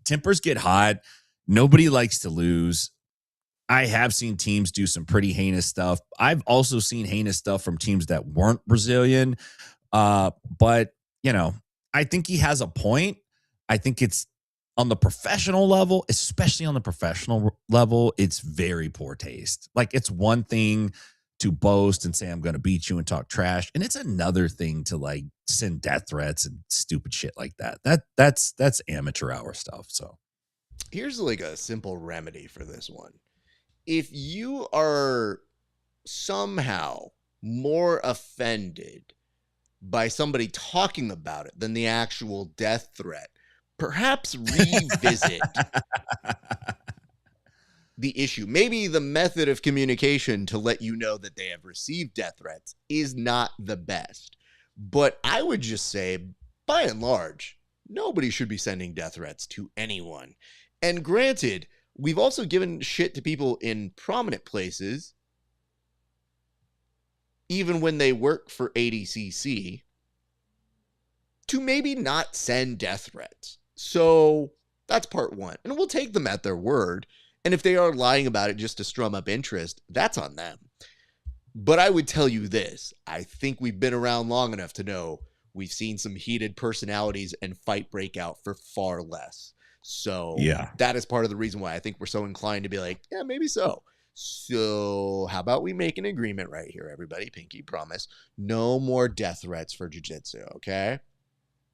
tempers get hot. Nobody likes to lose. I have seen teams do some pretty heinous stuff. I've also seen heinous stuff from teams that weren't Brazilian. But, I think he has a point. I think it's on the professional level, especially on the professional level, it's very poor taste. Like it's one thing to boast and say, I'm going to beat you and talk trash. And it's another thing to like send death threats and stupid shit like that. That's amateur hour stuff. So here's like a simple remedy for this one. If you are somehow more offended by somebody talking about it than the actual death threat, perhaps revisit the issue. Maybe the method of communication to let you know that they have received death threats is not the best. But I would just say, by and large, nobody should be sending death threats to anyone. And granted, we've also given shit to people in prominent places, even when they work for ADCC, to maybe not send death threats. So that's part one. And we'll take them at their word. And if they are lying about it just to strum up interest, that's on them. But I would tell you this. I think we've been around long enough to know we've seen some heated personalities and fight break out for far less. So yeah, that is part of the reason why I think we're so inclined to be like, yeah, maybe so. So how about we make an agreement right here, everybody? Pinky promise. No more death threats for jiu-jitsu, okay?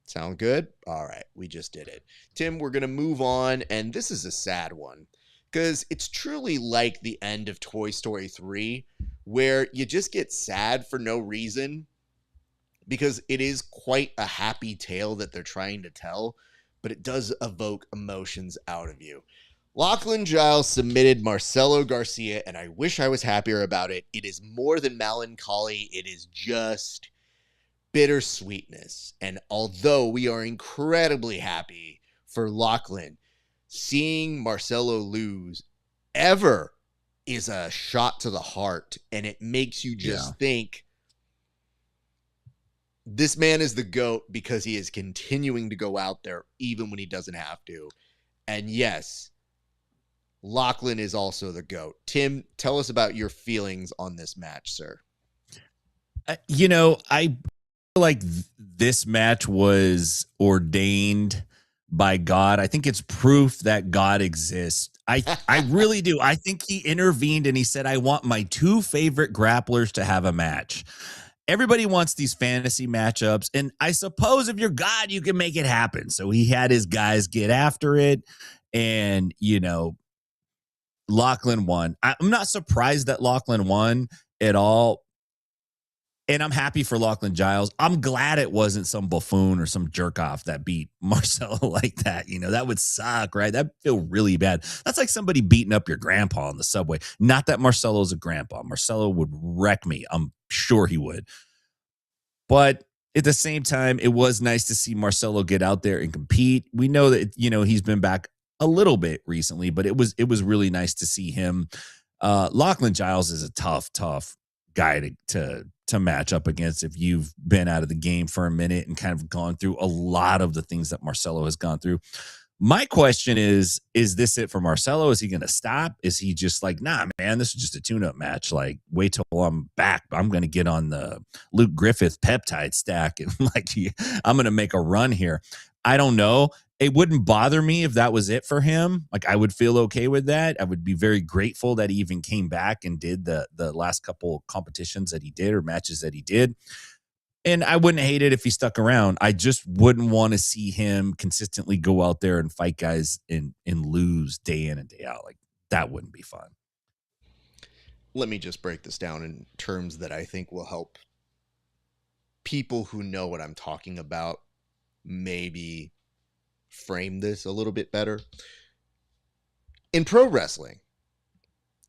Sound good? All right, we just did it. Tim, we're going to move on, and this is a sad one because it's truly like the end of Toy Story 3 where you just get sad for no reason because it is quite a happy tale that they're trying to tell, but it does evoke emotions out of you. Lachlan Giles submitted Marcelo Garcia, and I wish I was happier about it. It is more than melancholy. It is just bittersweetness. And although we are incredibly happy for Lachlan, seeing Marcelo lose ever is a shot to the heart, and it makes you just think, This man is the GOAT because he is continuing to go out there even when he doesn't have to. And yes, Lachlan is also the GOAT. Tim, tell us about your feelings on this match, sir. I feel like this match was ordained by God. I think it's proof that God exists. I really do. I think he intervened and he said, I want my two favorite grapplers to have a match. Everybody wants these fantasy matchups, and I suppose if you're God, you can make it happen. So he had his guys get after it, and Lachlan won. I'm not surprised that Lachlan won at all, and I'm happy for Lachlan Giles. I'm glad it wasn't some buffoon or some jerk off that beat Marcelo like that. That would suck, right? That'd feel really bad. That's like somebody beating up your grandpa on the subway. Not that Marcelo's a grandpa. Marcelo would wreck me. I'm sure he would. But at the same time, it was nice to see Marcelo get out there and compete. We know that, he's been back a little bit recently, but it was really nice to see him. Lachlan Giles is a tough guy to match up against if you've been out of the game for a minute and kind of gone through a lot of the things that Marcelo has gone through. My question is this it for Marcelo? Is he going to stop? Is he just like, nah, man, this is just a tune-up match. Like, wait till I'm back. I'm going to get on the Luke Griffith peptide stack and I'm going to make a run here. I don't know. It wouldn't bother me if that was it for him. Like, I would feel okay with that. I would be very grateful that he even came back and did the last couple competitions that he did or matches that he did. And I wouldn't hate it if he stuck around. I just wouldn't want to see him consistently go out there and fight guys and lose day in and day out. Like, that wouldn't be fun. Let me just break this down in terms that I think will help people who know what I'm talking about maybe frame this a little bit better. In pro wrestling,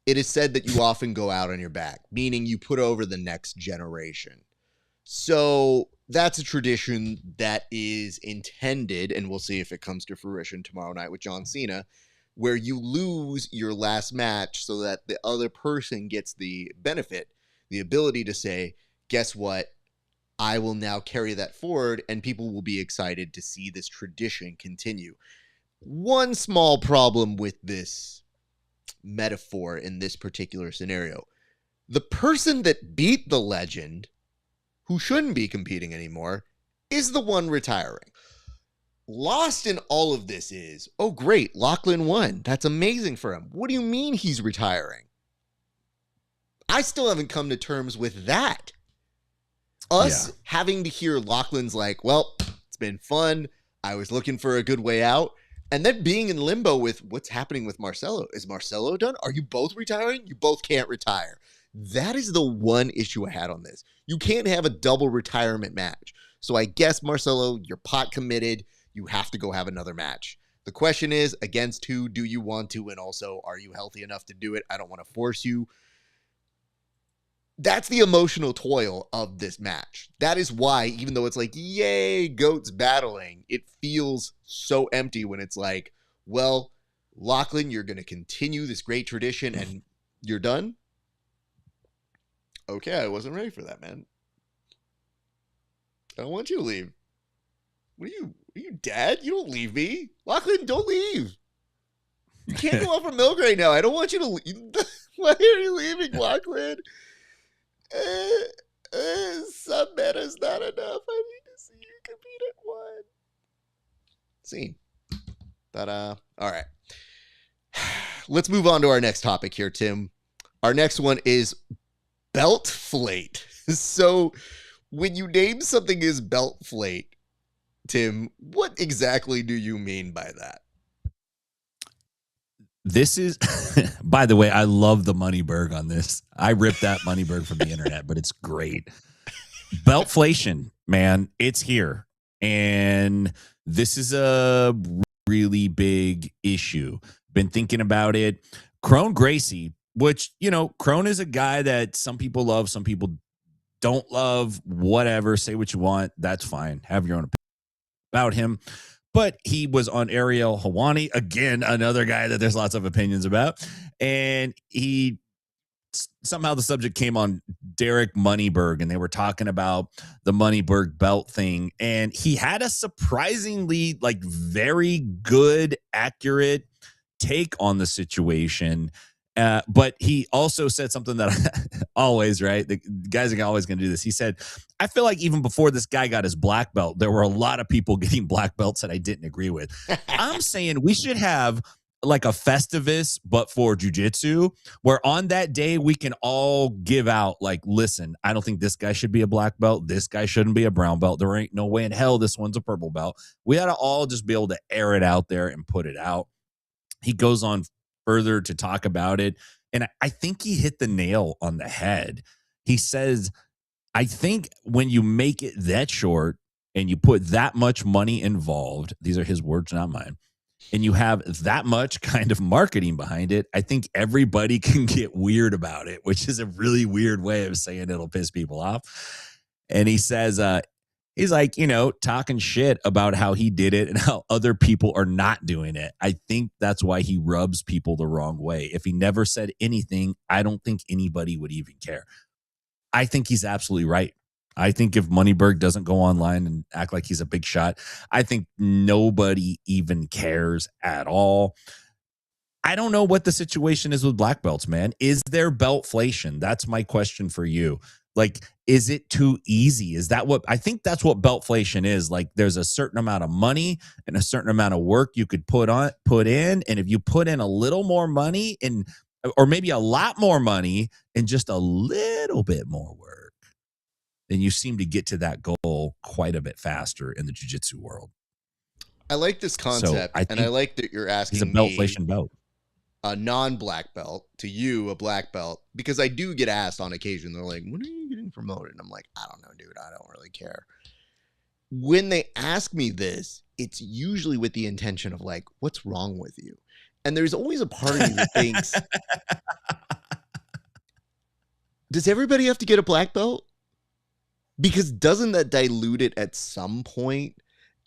it is said that you often go out on your back, meaning you put over the next generation. So that's a tradition that is intended, and we'll see if it comes to fruition tomorrow night with John Cena, where you lose your last match so that the other person gets the benefit, the ability to say, guess what? I will now carry that forward, and people will be excited to see this tradition continue. One small problem with this metaphor in this particular scenario. The person that beat the legend, who shouldn't be competing anymore, is the one retiring. Lost in all of this is, oh great, Lachlan won. That's amazing for him. What do you mean he's retiring? I still haven't come to terms with that. Having to hear Lachlan's like, well, it's been fun. I was looking for a good way out. And then being in limbo with what's happening with Marcelo. Is Marcelo done? Are you both retiring? You both can't retire. That is the one issue I had on this. You can't have a double retirement match. So I guess, Marcelo, you're pot committed. You have to go have another match. The question is, against who do you want to? And also, are you healthy enough to do it? I don't want to force you. That's the emotional toil of this match. That is why, even though it's like, yay, GOATs battling, it feels so empty when it's like, well, Lachlan, you're going to continue this great tradition and you're done? Okay, I wasn't ready for that, man. I don't want you to leave. What are you dad? You don't leave me. Lachlan, don't leave. You can't go out for milk right now. I don't want you to leave. Why are you leaving, Lachlan? Some meta is not enough. I need to see you compete at one. Scene. All right. Let's move on to our next topic here, Tim. Our next one is BELT-FLATE. So when you name something as BELT-FLATE, Tim, what exactly do you mean by that? This is, by the way, I love the Moneyberg on this. I ripped that Moneyberg from the internet, but it's great. Beltflation, man, it's here. And this is a really big issue. Been thinking about it. Crone Gracie, which, Crone is a guy that some people love, some people don't love, whatever. Say what you want. That's fine. Have your own opinion about him. But he was on Ariel Helwani, again, another guy that there's lots of opinions about. And he somehow the subject came on Derek Moneyberg, and they were talking about the Moneyberg belt thing, and he had a surprisingly like very good, accurate take on the situation. But he also said something that always, right? The guys are always going to do this. He said, I feel like even before this guy got his black belt, there were a lot of people getting black belts that I didn't agree with. I'm saying we should have like a Festivus, but for jiu-jitsu, where on that day we can all give out like, listen, I don't think this guy should be a black belt. This guy shouldn't be a brown belt. There ain't no way in hell this one's a purple belt. We ought to all just be able to air it out there and put it out. He goes on further to talk about it, and I think he hit the nail on the head. He says, I think when you make it that short and you put that much money involved, these are his words, not mine, and you have that much kind of marketing behind it, I think everybody can get weird about it, which is a really weird way of saying it'll piss people off. And he says, he's like, talking shit about how he did it and how other people are not doing it. I think that's why he rubs people the wrong way. If he never said anything, I don't think anybody would even care. I think he's absolutely right. I think if Moneyberg doesn't go online and act like he's a big shot, I think nobody even cares at all. I don't know what the situation is with black belts, man. Is there beltflation? That's my question for you. Like, is it too easy? Is that what I think that's what beltflation is? Like, there's a certain amount of money and a certain amount of work you could put in. And if you put in a little more money or maybe a lot more money and just a little bit more work, then you seem to get to that goal quite a bit faster in the jiu-jitsu world. I like this concept, and I like that you're asking me beltflation belt. A non-black belt to you, a black belt, because I do get asked on occasion. They're like, when are you getting promoted? And I'm like, I don't know, dude. I don't really care. When they ask me this, it's usually with the intention of like, what's wrong with you? And there's always a part of me that thinks, does everybody have to get a black belt? Because doesn't that dilute it at some point?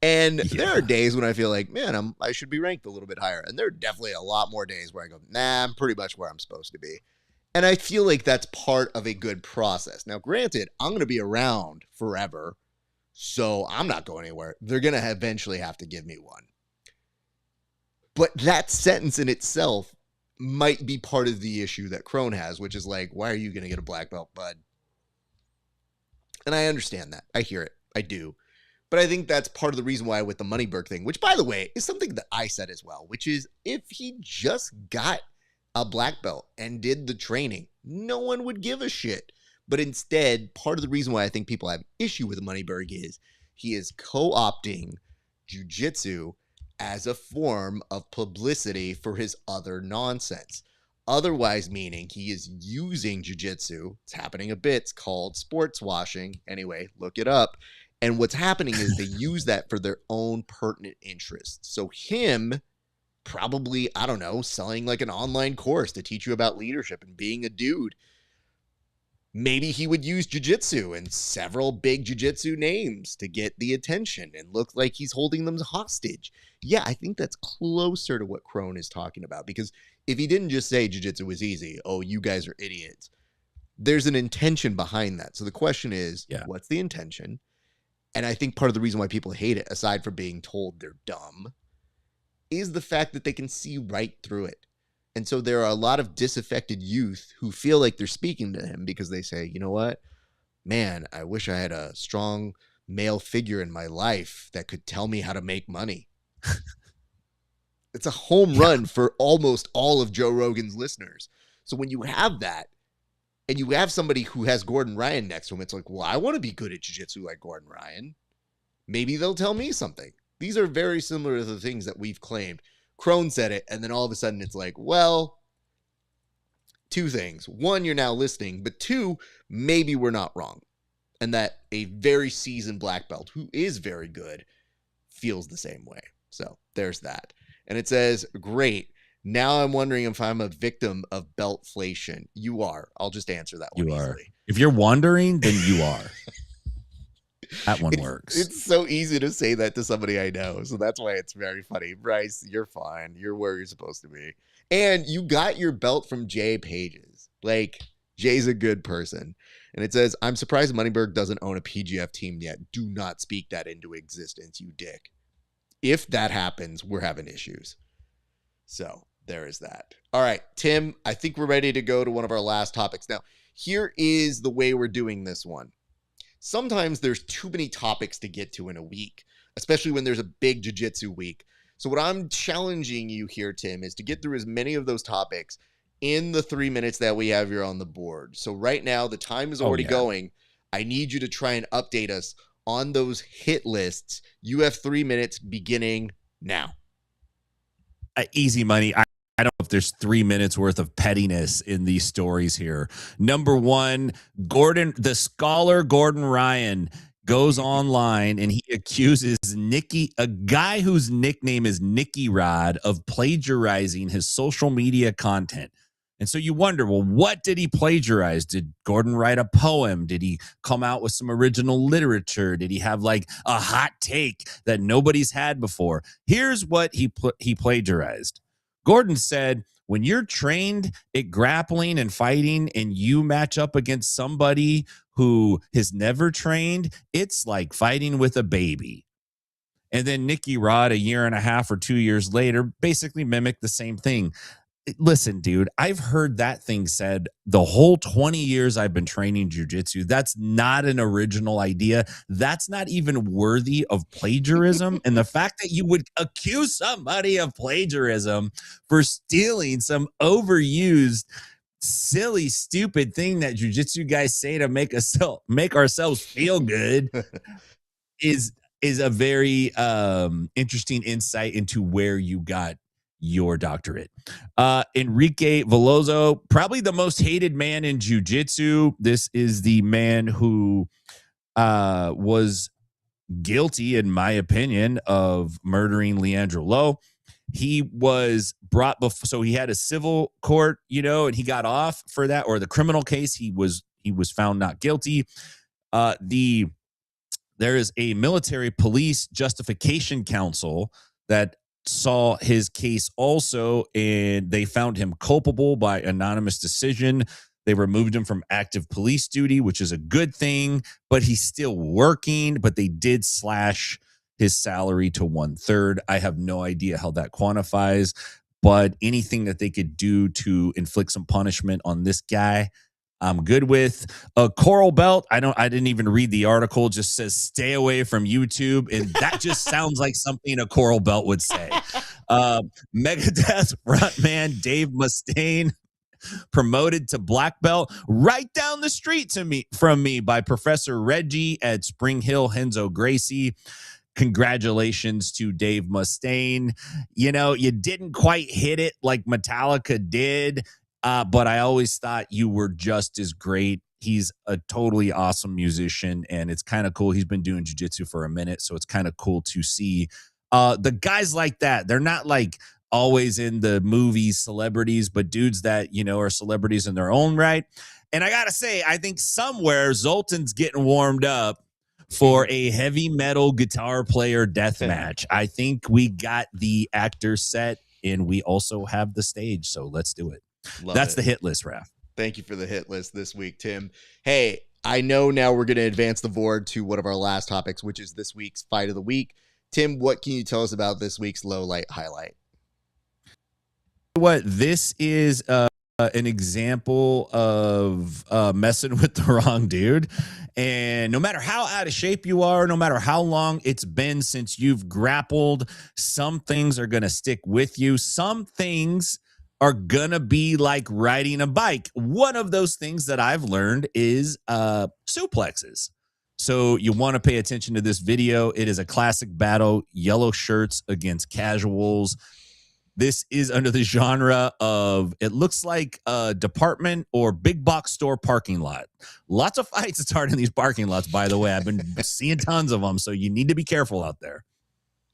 And there are days when I feel like, man, I should be ranked a little bit higher. And there are definitely a lot more days where I go, nah, I'm pretty much where I'm supposed to be. And I feel like that's part of a good process. Now, granted, I'm going to be around forever, so I'm not going anywhere. They're going to eventually have to give me one. But that sentence in itself might be part of the issue that Crone has, which is like, why are you going to get a black belt, bud? And I understand that. I hear it. I do. But I think that's part of the reason why with the Moneyberg thing, which, by the way, is something that I said as well, which is if he just got a black belt and did the training, no one would give a shit. But instead, part of the reason why I think people have issue with Moneyberg is he is co-opting jiu-jitsu as a form of publicity for his other nonsense. Otherwise, meaning he is using jiu-jitsu. It's happening a bit. It's called sports washing. Anyway, look it up. And what's happening is they use that for their own pertinent interests. So him probably, I don't know, selling like an online course to teach you about leadership and being a dude. Maybe he would use jiu-jitsu and several big jiu-jitsu names to get the attention and look like he's holding them hostage. Yeah, I think that's closer to what Crone is talking about. Because if he didn't just say jiu-jitsu was easy, oh, you guys are idiots, there's an intention behind that. So the question is, what's the intention? And I think part of the reason why people hate it, aside from being told they're dumb, is the fact that they can see right through it. And so there are a lot of disaffected youth who feel like they're speaking to him because they say, you know what? Man, I wish I had a strong male figure in my life that could tell me how to make money. It's a home run for almost all of Joe Rogan's listeners. So when you have that, and you have somebody who has Gordon Ryan next to him, it's like, well, I want to be good at jiu-jitsu like Gordon Ryan. Maybe they'll tell me something. These are very similar to the things that we've claimed. Crone said it, and then all of a sudden it's like, well, two things. One, you're now listening, but two, maybe we're not wrong. And that a very seasoned black belt who is very good feels the same way. So there's that. And it says, great. Now I'm wondering if I'm a victim of beltflation. You are. I'll just answer that one easily. If you're wondering, then you are. That one works. It's so easy to say that to somebody I know. So that's why it's very funny. Bryce, you're fine. You're where you're supposed to be. And you got your belt from Jay Pages. Like, Jay's a good person. And it says, I'm surprised Moneyberg doesn't own a PGF team yet. Do not speak that into existence, you dick. If that happens, we're having issues. So there is that. All right, Tim, I think we're ready to go to one of our last topics. Now, here is the way we're doing this one. Sometimes there's too many topics to get to in a week, especially when there's a big jiu-jitsu week. So what I'm challenging you here, Tim, is to get through as many of those topics in the 3 minutes that we have here on the board. So right now, the time is already going. I need you to try and update us on those hit lists. You have 3 minutes beginning now. Easy money. I don't know if there's 3 minutes worth of pettiness in these stories here. Number one, the scholar Gordon Ryan goes online and he accuses a guy whose nickname is Nicky Rod, of plagiarizing his social media content. And so you wonder, well, what did he plagiarize? Did Gordon write a poem? Did he come out with some original literature? Did he have like a hot take that nobody's had before? Here's what he plagiarized. Gordon said, when you're trained at grappling and fighting and you match up against somebody who has never trained, it's like fighting with a baby. And then Nicky Rod, a year and a half or 2 years later, basically mimicked the same thing. Listen, dude, I've heard that thing said the whole 20 years I've been training jiu-jitsu. That's not an original idea. That's not even worthy of plagiarism. And the fact that you would accuse somebody of plagiarism for stealing some overused, silly, stupid thing that jiu-jitsu guys say to make ourselves feel good is a very interesting insight into where you got your doctorate. Enrique Veloso, probably the most hated man in jiu-jitsu. This is the man who was guilty, in my opinion, of murdering Leandro Lo. He was brought before, so he had a civil court, and he got off for that, or the criminal case. He was found not guilty. There is a military police justification council that saw his case also, and they found him culpable by anonymous decision. They removed him from active police duty, which is a good thing, but he's still working, but they did slash his salary to 1/3. I have no idea how that quantifies, but anything that they could do to inflict some punishment on this guy, I'm good with. A coral belt, I didn't even read the article, just says stay away from YouTube, and that just sounds like something a coral belt would say. Megadeth frontman Dave Mustaine promoted to black belt right down the street from me by Professor Reggie at Spring Hill Henzo Gracie. Congratulations to Dave Mustaine. You didn't quite hit it like Metallica did, but I always thought you were just as great. He's a totally awesome musician, and it's kind of cool. He's been doing jiu-jitsu for a minute, so it's kind of cool to see the guys like that. They're not like always in the movies celebrities, but dudes that, are celebrities in their own right. And I got to say, I think somewhere Zoltan's getting warmed up for a heavy metal guitar player death match. I think we got the actor set, and we also have the stage, so let's do it. That's the hit list, Raf. Thank you for the hit list this week, Tim. Hey, I know now we're going to advance the board to one of our last topics, which is this week's fight of the week. Tim, what can you tell us about this week's low light highlight? What this is an example of messing with the wrong dude. And no matter how out of shape you are, no matter how long it's been since you've grappled, some things are going to stick with you. Some things are gonna be like riding a bike. One of those things that I've learned is suplexes. So you want to pay attention to this video. It is a classic battle, yellow shirts against casuals. This is under the genre of, it looks like a department or big box store parking lot. Lots of fights that start in these parking lots, by the way. I've been seeing tons of them, so you need to be careful out there.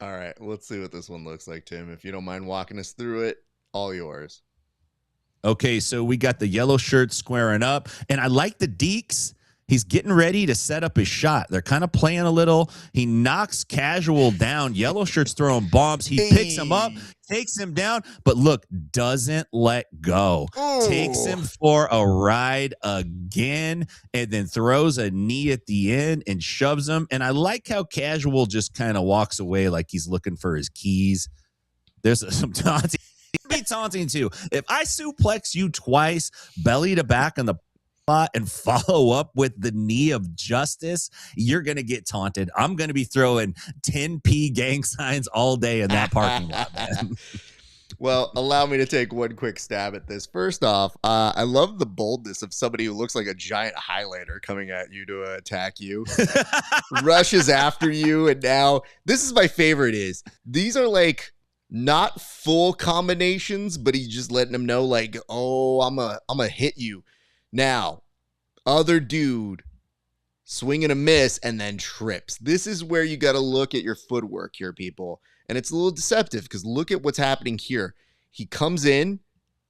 All right, let's see what this one looks like, Tim. If you don't mind walking us through it, all yours. Okay, so we got the yellow shirt squaring up, and I like the deeks. He's getting ready to set up his shot. They're kind of playing a little. He knocks Casual down. Yellow Shirt's throwing bombs. He picks him up, takes him down, but look, doesn't let go. Takes him for a ride again, and then throws a knee at the end and shoves him. And I like how Casual just kind of walks away like he's looking for his keys. There's some taunting. Be taunting too. If I suplex you twice, belly to back on the spot, and follow up with the knee of justice, you're gonna get taunted. I'm gonna be throwing 10p gang signs all day in that parking lot, man. Well, allow me to take one quick stab at this. First off, I love the boldness of somebody who looks like a giant highlighter coming at you to attack you. Rushes after you, and now this is my favorite. Is these are like not full combinations, but he's just letting them know, like, oh, I'm a hit you. Now, other dude swing and a miss and then trips. This is where you got to look at your footwork here, people. And it's a little deceptive because look at what's happening here. He comes in,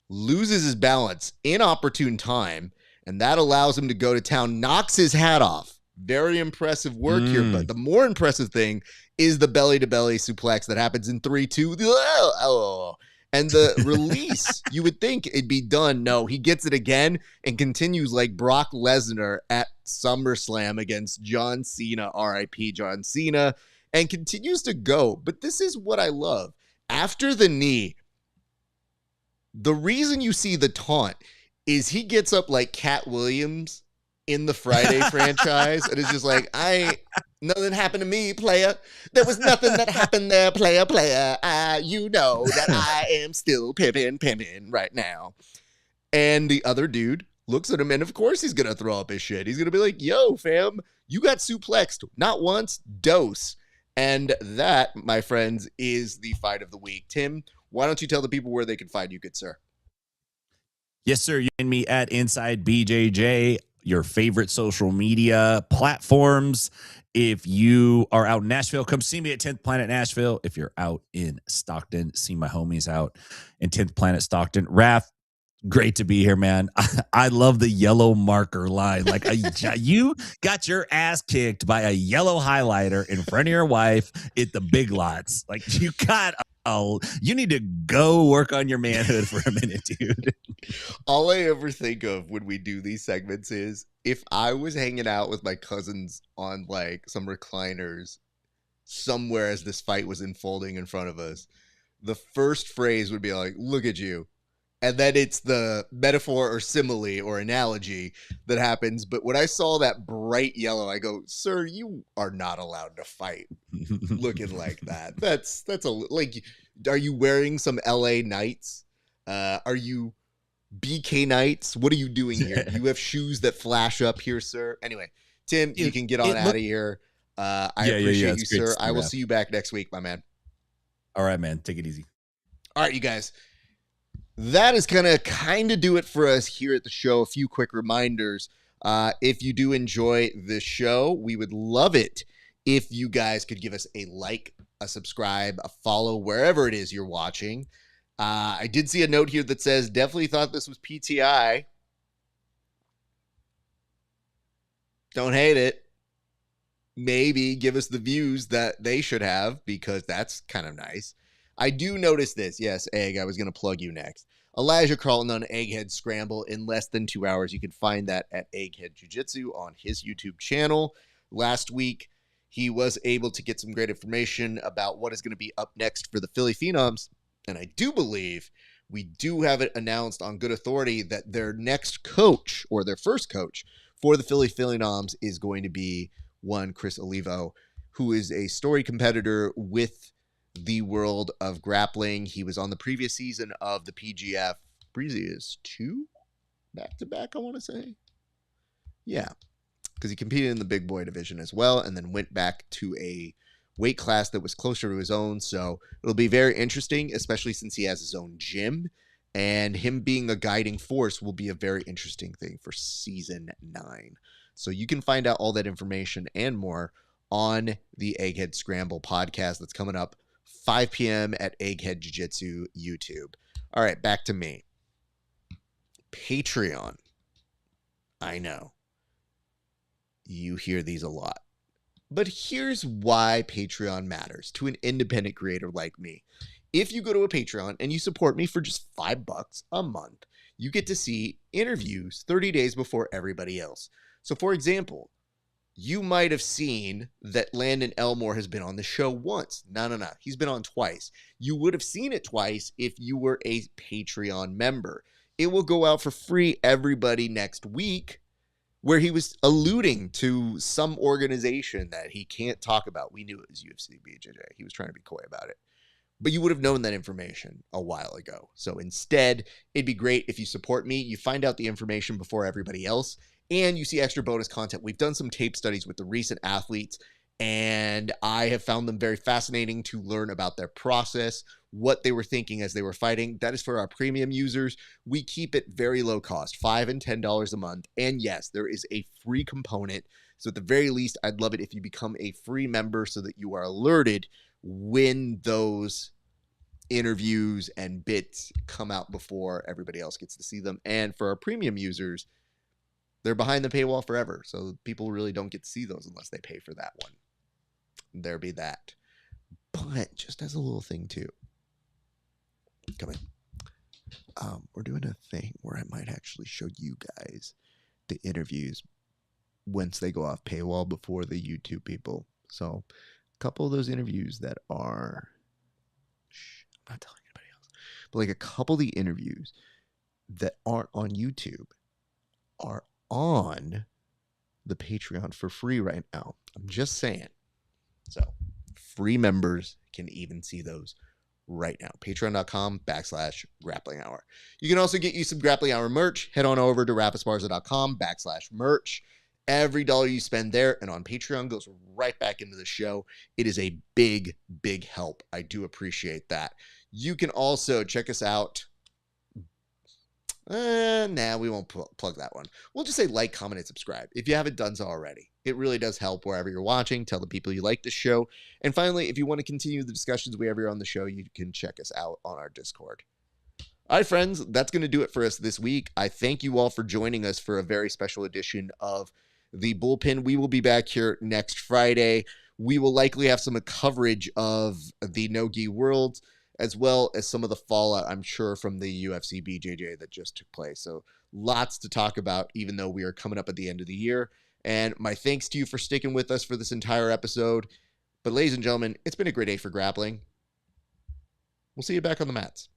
loses his balance, inopportune time, and that allows him to go to town, knocks his hat off. Very impressive work here. But the more impressive thing is the belly-to-belly suplex that happens in 3-2. And the release, you would think it'd be done. No, he gets it again and continues like Brock Lesnar at SummerSlam against John Cena, RIP John Cena, and continues to go. But this is what I love. After the knee, the reason you see the taunt is he gets up like Cat Williams in the Friday franchise and it's just like, nothing happened to me, player. There was nothing that happened there, player. You know that I am still pimping right now. And the other dude looks at him, and of course he's going to throw up his shit. He's going to be like, yo, fam, you got suplexed. Not once, dose. And that, my friends, is the fight of the week. Tim, why don't you tell the people where they can find you, good sir? Yes, sir. You find me at Inside BJJ, your favorite social media platforms. If you are out in Nashville, come see me at 10th Planet Nashville. If you're out in Stockton, see my homies out in 10th Planet Stockton. RAF, great to be here, man. I love the yellow marker line. Like you got your ass kicked by a yellow highlighter in front of your wife at the Big Lots. Like you need to go work on your manhood for a minute, dude. All I ever think of when we do these segments is if I was hanging out with my cousins on like some recliners somewhere as this fight was unfolding in front of us, the first phrase would be like, look at you. And then it's the metaphor or simile or analogy that happens. But when I saw that bright yellow, I go, sir, you are not allowed to fight looking like that. That's like, are you wearing some LA Knights? Are you BK Knights? What are you doing here? You have shoes that flash up here, sir. Anyway, Tim, you can get on out of here. I appreciate you, sir. I will see you back next week, my man. All right, man. Take it easy. All right, you guys. That is going to kind of do it for us here at the show. A few quick reminders. If you do enjoy the show, we would love it if you guys could give us a like, a subscribe, a follow, wherever it is you're watching. I did see a note here that says, definitely thought this was PTI. Don't hate it. Maybe give us the views that they should have, because that's kind of nice. I do notice this. Yes, Egg, I was going to plug you next. Elijah Carlton on Egghead Scramble in less than 2 hours. You can find that at Egghead Jiu-Jitsu on his YouTube channel. Last week, he was able to get some great information about what is going to be up next for the Philly Phenoms. And I do believe we do have it announced on good authority that their next coach, or their first coach, for the Philly Phenoms is going to be one Chris Olivo, who is a storied competitor with the world of grappling. He was on the previous season of the PGF. Previous 2 back-to-back, I want to say. Yeah, because he competed in the big boy division as well, and then went back to a weight class that was closer to his own. So it'll be very interesting, especially since he has his own gym, and him being a guiding force will be a very interesting thing for season 9. So you can find out all that information and more on the Egghead Scramble podcast that's coming up 5 p.m. at Egghead Jiu-Jitsu YouTube. All right, back to me. Patreon. I know. You hear these a lot. But here's why Patreon matters to an independent creator like me. If you go to a Patreon and you support me for just $5 a month, you get to see interviews 30 days before everybody else. So for example, you might have seen that Landon Elmore has been on the show once. No. He's been on twice. You would have seen it twice if you were a Patreon member. It will go out for free everybody next week, where he was alluding to some organization that he can't talk about. We knew it was UFC BJJ. He was trying to be coy about it. But you would have known that information a while ago. So instead, it'd be great if you support me. You find out the information before everybody else, and you see extra bonus content. We've done some tape studies with the recent athletes, and I have found them very fascinating to learn about their process, what they were thinking as they were fighting. That is for our premium users. We keep it very low cost, $5 and $10 a month. And yes, there is a free component. So at the very least, I'd love it if you become a free member so that you are alerted when those interviews and bits come out before everybody else gets to see them. And for our premium users, they're behind the paywall forever. So people really don't get to see those unless they pay for that one. There be that. But just as a little thing too, come in. We're doing a thing where I might actually show you guys the interviews once they go off paywall before the YouTube people. So a couple of those interviews that are, I'm not telling anybody else, but like a couple of the interviews that aren't on YouTube are on the Patreon for free right now. I'm just saying. So free members can even see those right now. Patreon.com/Grappling Hour. You can also get you some Grappling Hour merch. Head on over to RAFESPARZA.com/merch. Every dollar you spend there and on Patreon goes right back into the show. It is a big, big help. I do appreciate that. You can also check us out. We won't plug that one. We'll just say like, comment, and subscribe if you haven't done so already. It really does help wherever you're watching. Tell the people you like the show. And finally, if you want to continue the discussions we have here on the show, you can check us out on our Discord. All right, friends, that's going to do it for us this week. I thank you all for joining us for a very special edition of the Bullpen. We will be back here next Friday. We will likely have some coverage of the No-Gi Worlds, as well as some of the fallout, I'm sure, from the UFC BJJ that just took place. So lots to talk about, even though we are coming up at the end of the year. And my thanks to you for sticking with us for this entire episode. But ladies and gentlemen, it's been a great day for grappling. We'll see you back on the mats.